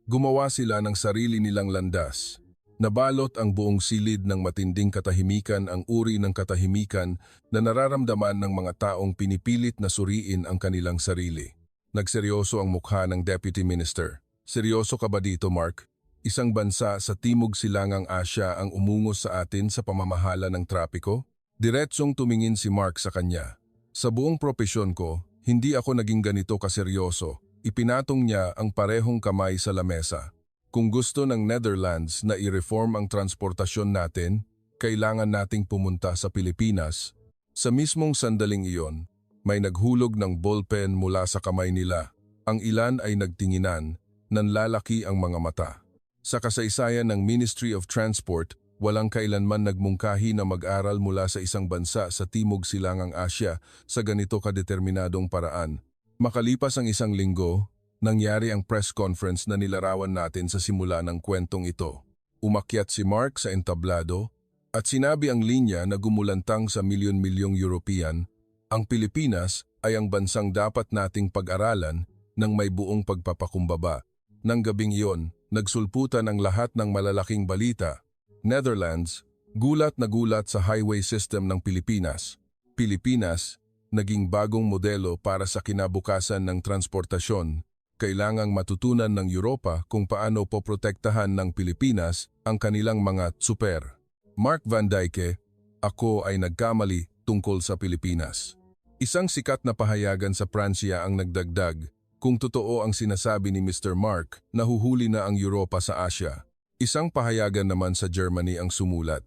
Gumawa sila ng sarili nilang landas. Nabalot ang buong silid ng matinding katahimikan ang uri ng katahimikan na nararamdaman ng mga taong pinipilit na suriin ang kanilang sarili. Nagseryoso ang mukha ng Deputy Minister. Seryoso ka ba dito, Mark? Isang bansa sa Timog Silangang Asya ang umungos sa atin sa pamamahala ng trapiko? Diretsong tumingin si Mark sa kanya. Sa buong propesyon ko, hindi ako naging ganito kaseryoso. Ipinatong niya ang parehong kamay sa lamesa. Kung gusto ng Netherlands na i-reform ang transportasyon natin, kailangan nating pumunta sa Pilipinas. Sa mismong sandaling iyon, may naghulog ng ballpen mula sa kamay nila. Ang ilan ay nagtinginan, nanlalaki ang mga mata. Sa kasaysayan ng Ministry of Transport, walang kailanman nagmungkahi na mag-aral mula sa isang bansa sa Timog Silangang Asya sa ganito kadeterminadong paraan. Makalipas ang isang linggo, nangyari ang press conference na nilarawan natin sa simula ng kwentong ito. Umakyat si Mark sa entablado at sinabi ang linya na gumulantang sa milyon-milyong European, ang Pilipinas ay ang bansang dapat nating pag-aralan ng may buong pagpapakumbaba. Nang gabing iyon, nagsulputan ang lahat ng malalaking balita. Netherlands, gulat na gulat sa highway system ng Pilipinas. Pilipinas, naging bagong modelo para sa kinabukasan ng transportasyon. Kailangang matutunan ng Europa kung paano poprotektahan ng Pilipinas ang kanilang mga super. Mark Van Dyke, ako ay nagkamali tungkol sa Pilipinas. Isang sikat na pahayagan sa Pransya ang nagdagdag. Kung totoo ang sinasabi ni Mr. Mark, nahuhuli na ang Europa sa Asya. Isang pahayagan naman sa Germany ang sumulat.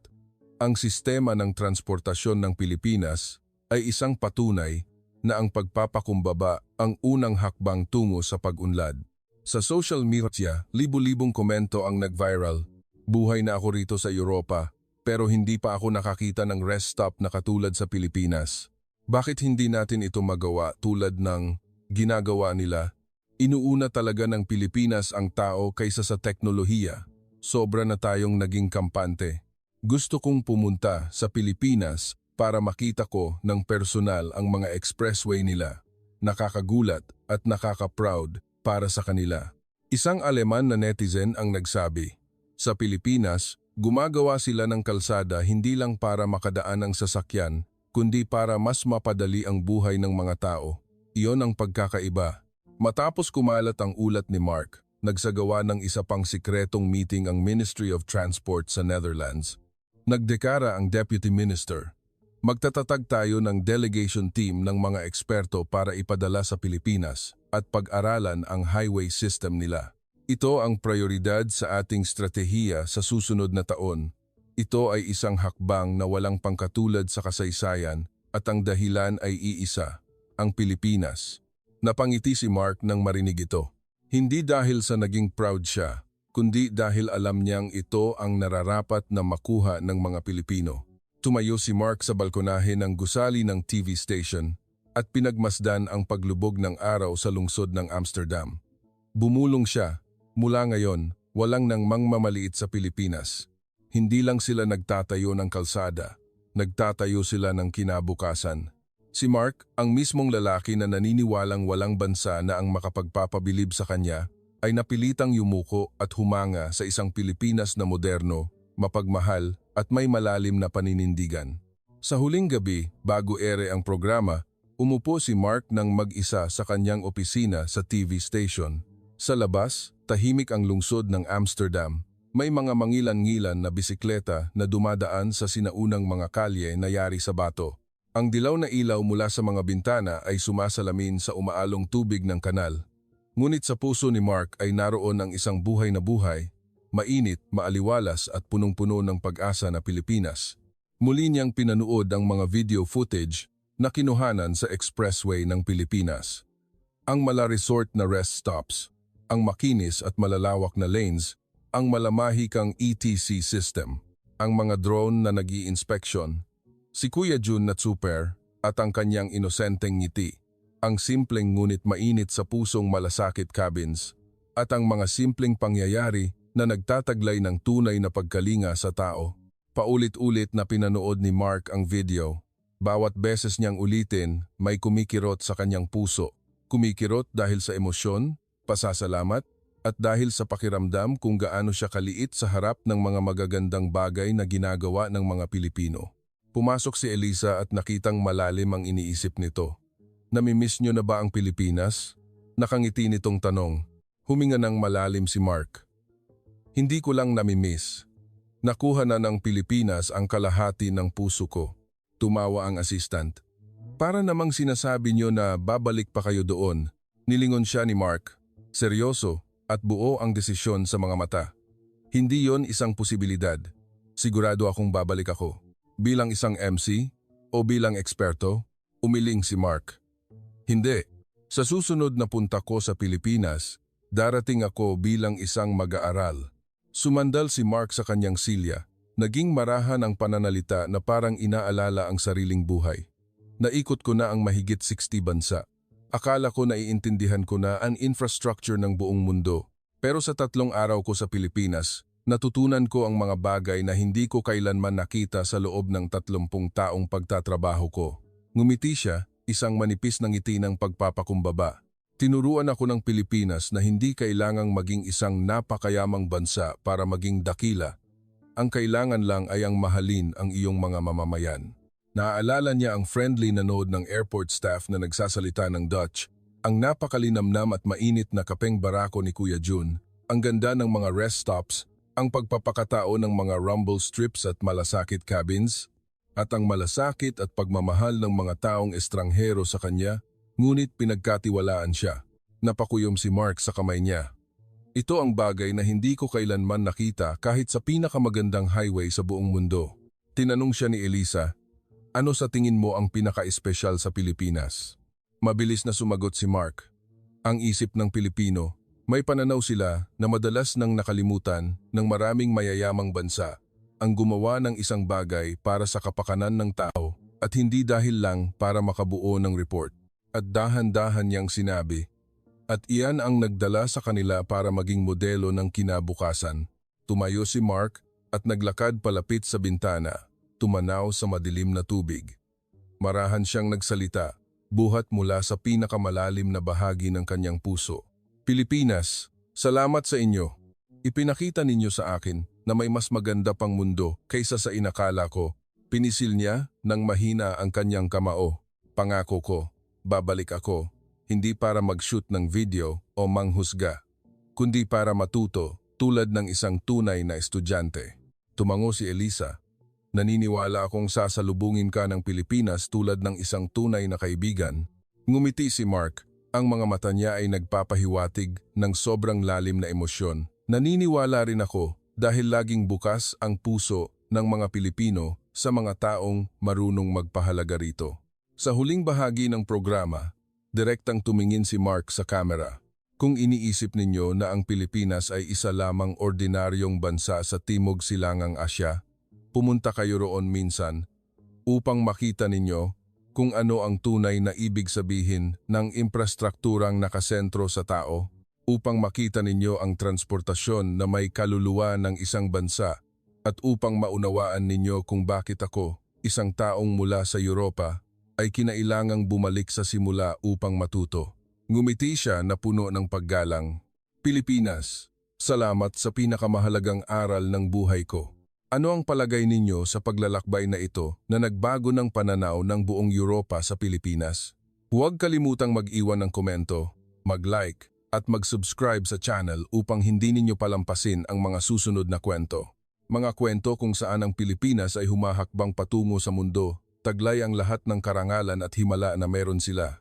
Ang sistema ng transportasyon ng Pilipinas ay isang patunay na ang pagpapakumbaba ang unang hakbang tungo sa pag-unlad. Sa social media, libu-libong komento ang nag-viral. Buhay na ako rito sa Europa, pero hindi pa ako nakakita ng rest stop na katulad sa Pilipinas. Bakit hindi natin ito magawa tulad ng ginagawa nila? Inuuna talaga ng Pilipinas ang tao kaysa sa teknolohiya. Sobra na tayong naging kampante. Gusto kong pumunta sa Pilipinas para makita ko ng personal ang mga expressway nila. Nakakagulat at nakaka-proud para sa kanila. Isang Aleman na netizen ang nagsabi, sa Pilipinas, gumagawa sila ng kalsada hindi lang para makadaan ang sasakyan, kundi para mas mapadali ang buhay ng mga tao. Iyon ang pagkakaiba. Matapos kumalat ang ulat ni Mark, nagsagawa ng isa pang sikretong meeting ang Ministry of Transport sa Netherlands. Nagdeklara ang Deputy Minister. Magtatatag tayo ng delegation team ng mga eksperto para ipadala sa Pilipinas at pag-aralan ang highway system nila. Ito ang prioridad sa ating stratehiya sa susunod na taon. Ito ay isang hakbang na walang pangkatulad sa kasaysayan at ang dahilan ay iisa, ang Pilipinas. Napangiti si Mark nang marinig ito. Hindi dahil sa naging proud siya, kundi dahil alam niyang ito ang nararapat na makuha ng mga Pilipino. Tumayo si Mark sa balkonahe ng gusali ng TV station at pinagmasdan ang paglubog ng araw sa lungsod ng Amsterdam. Bumulong siya, mula ngayon, walang nang mangmamaliit sa Pilipinas. Hindi lang sila nagtatayo ng kalsada, nagtatayo sila ng kinabukasan. Si Mark, ang mismong lalaki na naniniwalang walang bansa na ang makapagpapabilib sa kanya, ay napilitang yumuko at humanga sa isang Pilipinas na moderno, mapagmahal at may malalim na paninindigan. Sa huling gabi, bago ere ang programa, umupo si Mark ng mag-isa sa kanyang opisina sa TV station. Sa labas, tahimik ang lungsod ng Amsterdam. May mga mangilan-ngilan na bisikleta na dumadaan sa sinaunang mga kalye na yari sa bato. Ang dilaw na ilaw mula sa mga bintana ay sumasalamin sa umaalong tubig ng kanal. Ngunit sa puso ni Mark ay naroon ang isang buhay na buhay, mainit, maaliwalas at punong-puno ng pag-asa na Pilipinas. Muli niyang pinanood ang mga video footage na kinuhanan sa expressway ng Pilipinas. Ang mala-resort na rest stops, ang makinis at malalawak na lanes, ang malamahikang ETC system, ang mga drone na nag-i-inspeksyon, si Kuya Jun na super at ang kanyang inosenteng ngiti, ang simpleng ngunit mainit sa pusong malasakit cabins, at ang mga simpleng pangyayari na nagtataglay ng tunay na pagkalinga sa tao. Paulit-ulit na pinanood ni Mark ang video. Bawat beses niyang ulitin, may kumikirot sa kanyang puso. Kumikirot dahil sa emosyon, pasasalamat, at dahil sa pakiramdam kung gaano siya kaliit sa harap ng mga magagandang bagay na ginagawa ng mga Pilipino. Pumasok si Elisa at nakitang malalim ang iniisip nito. Namimiss niyo na ba ang Pilipinas? Nakangiti nitong tanong. Huminga ng malalim si Mark. Hindi ko lang namimiss. Nakuha na ng Pilipinas ang kalahati ng puso ko. Tumawa ang assistant. Para namang sinasabi niyo na babalik pa kayo doon. Nilingon siya ni Mark. Seryoso at buo ang desisyon sa mga mata. Hindi yon isang posibilidad. Sigurado akong babalik ako. Bilang isang MC o bilang eksperto, umiling si Mark. Hindi. Sa susunod na punta ko sa Pilipinas, darating ako bilang isang mag-aaral. Sumandal si Mark sa kanyang silya. Naging marahan ang pananalita na parang inaalala ang sariling buhay. Naikot ko na ang mahigit 60 bansa. Akala ko naiintindihan ko na ang infrastructure ng buong mundo. Pero sa 3 araw ko sa Pilipinas, natutunan ko ang mga bagay na hindi ko kailanman nakita sa loob ng 30 taong pagtatrabaho ko. Ngumiti siya, isang manipis na ngiti ng pagpapakumbaba. Tinuruan ako ng Pilipinas na hindi kailangang maging isang napakayamang bansa para maging dakila. Ang kailangan lang ay ang mahalin ang iyong mga mamamayan. Naaalala niya ang friendly na nod ng airport staff na nagsasalita ng Dutch, ang napakalinamnam at mainit na kapeng barako ni Kuya Jun, ang ganda ng mga rest stops, ang pagpapakatao ng mga rumble strips at malasakit cabins, at ang malasakit at pagmamahal ng mga taong estranghero sa kanya, ngunit pinagkatiwalaan siya. Napakuyom si Mark sa kamay niya. Ito ang bagay na hindi ko kailanman nakita kahit sa pinakamagandang highway sa buong mundo. Tinanong siya ni Elisa, ano sa tingin mo ang pinaka-espesyal sa Pilipinas? Mabilis na sumagot si Mark. Ang isip ng Pilipino, may pananaw sila na madalas nang nakalimutan ng maraming mayayamang bansa ang gumawa ng isang bagay para sa kapakanan ng tao at hindi dahil lang para makabuo ng report. At dahan-dahan niyang sinabi, at iyan ang nagdala sa kanila para maging modelo ng kinabukasan. Tumayo si Mark at naglakad palapit sa bintana, tumanaw sa madilim na tubig. Marahan siyang nagsalita, buhat mula sa pinakamalalim na bahagi ng kanyang puso. Pilipinas, salamat sa inyo. Ipinakita ninyo sa akin na may mas maganda pang mundo kaysa sa inakala ko. Pinisil niya nang mahina ang kanyang kamao. Pangako ko, babalik ako, hindi para mag-shoot ng video o manghusga, kundi para matuto tulad ng isang tunay na estudyante. Tumango si Elisa. Naniniwala akong sasalubungin ka ng Pilipinas tulad ng isang tunay na kaibigan. Ngumiti si Mark. Ang mga mata niya ay nagpapahiwatig ng sobrang lalim na emosyon. Naniniwala rin ako dahil laging bukas ang puso ng mga Pilipino sa mga taong marunong magpahalaga rito. Sa huling bahagi ng programa, direktang tumingin si Mark sa kamera. Kung iniisip ninyo na ang Pilipinas ay isa lamang ordinaryong bansa sa Timog Silangang Asya, pumunta kayo roon minsan upang makita ninyo kung ano ang tunay na ibig sabihin ng infrastrukturang nakasentro sa tao, upang makita ninyo ang transportasyon na may kaluluwa ng isang bansa at upang maunawaan ninyo kung bakit ako, isang taong mula sa Europa, ay kinailangang bumalik sa simula upang matuto. Ngumiti siya na puno ng paggalang. Pilipinas, salamat sa pinakamahalagang aral ng buhay ko. Ano ang palagay ninyo sa paglalakbay na ito na nagbago ng pananaw ng buong Europa sa Pilipinas? Huwag kalimutang mag-iwan ng komento, mag-like, at mag-subscribe sa channel upang hindi ninyo palampasin ang mga susunod na kwento. Mga kwento kung saan ang Pilipinas ay humahakbang patungo sa mundo, taglay ang lahat ng karangalan at himala na meron sila.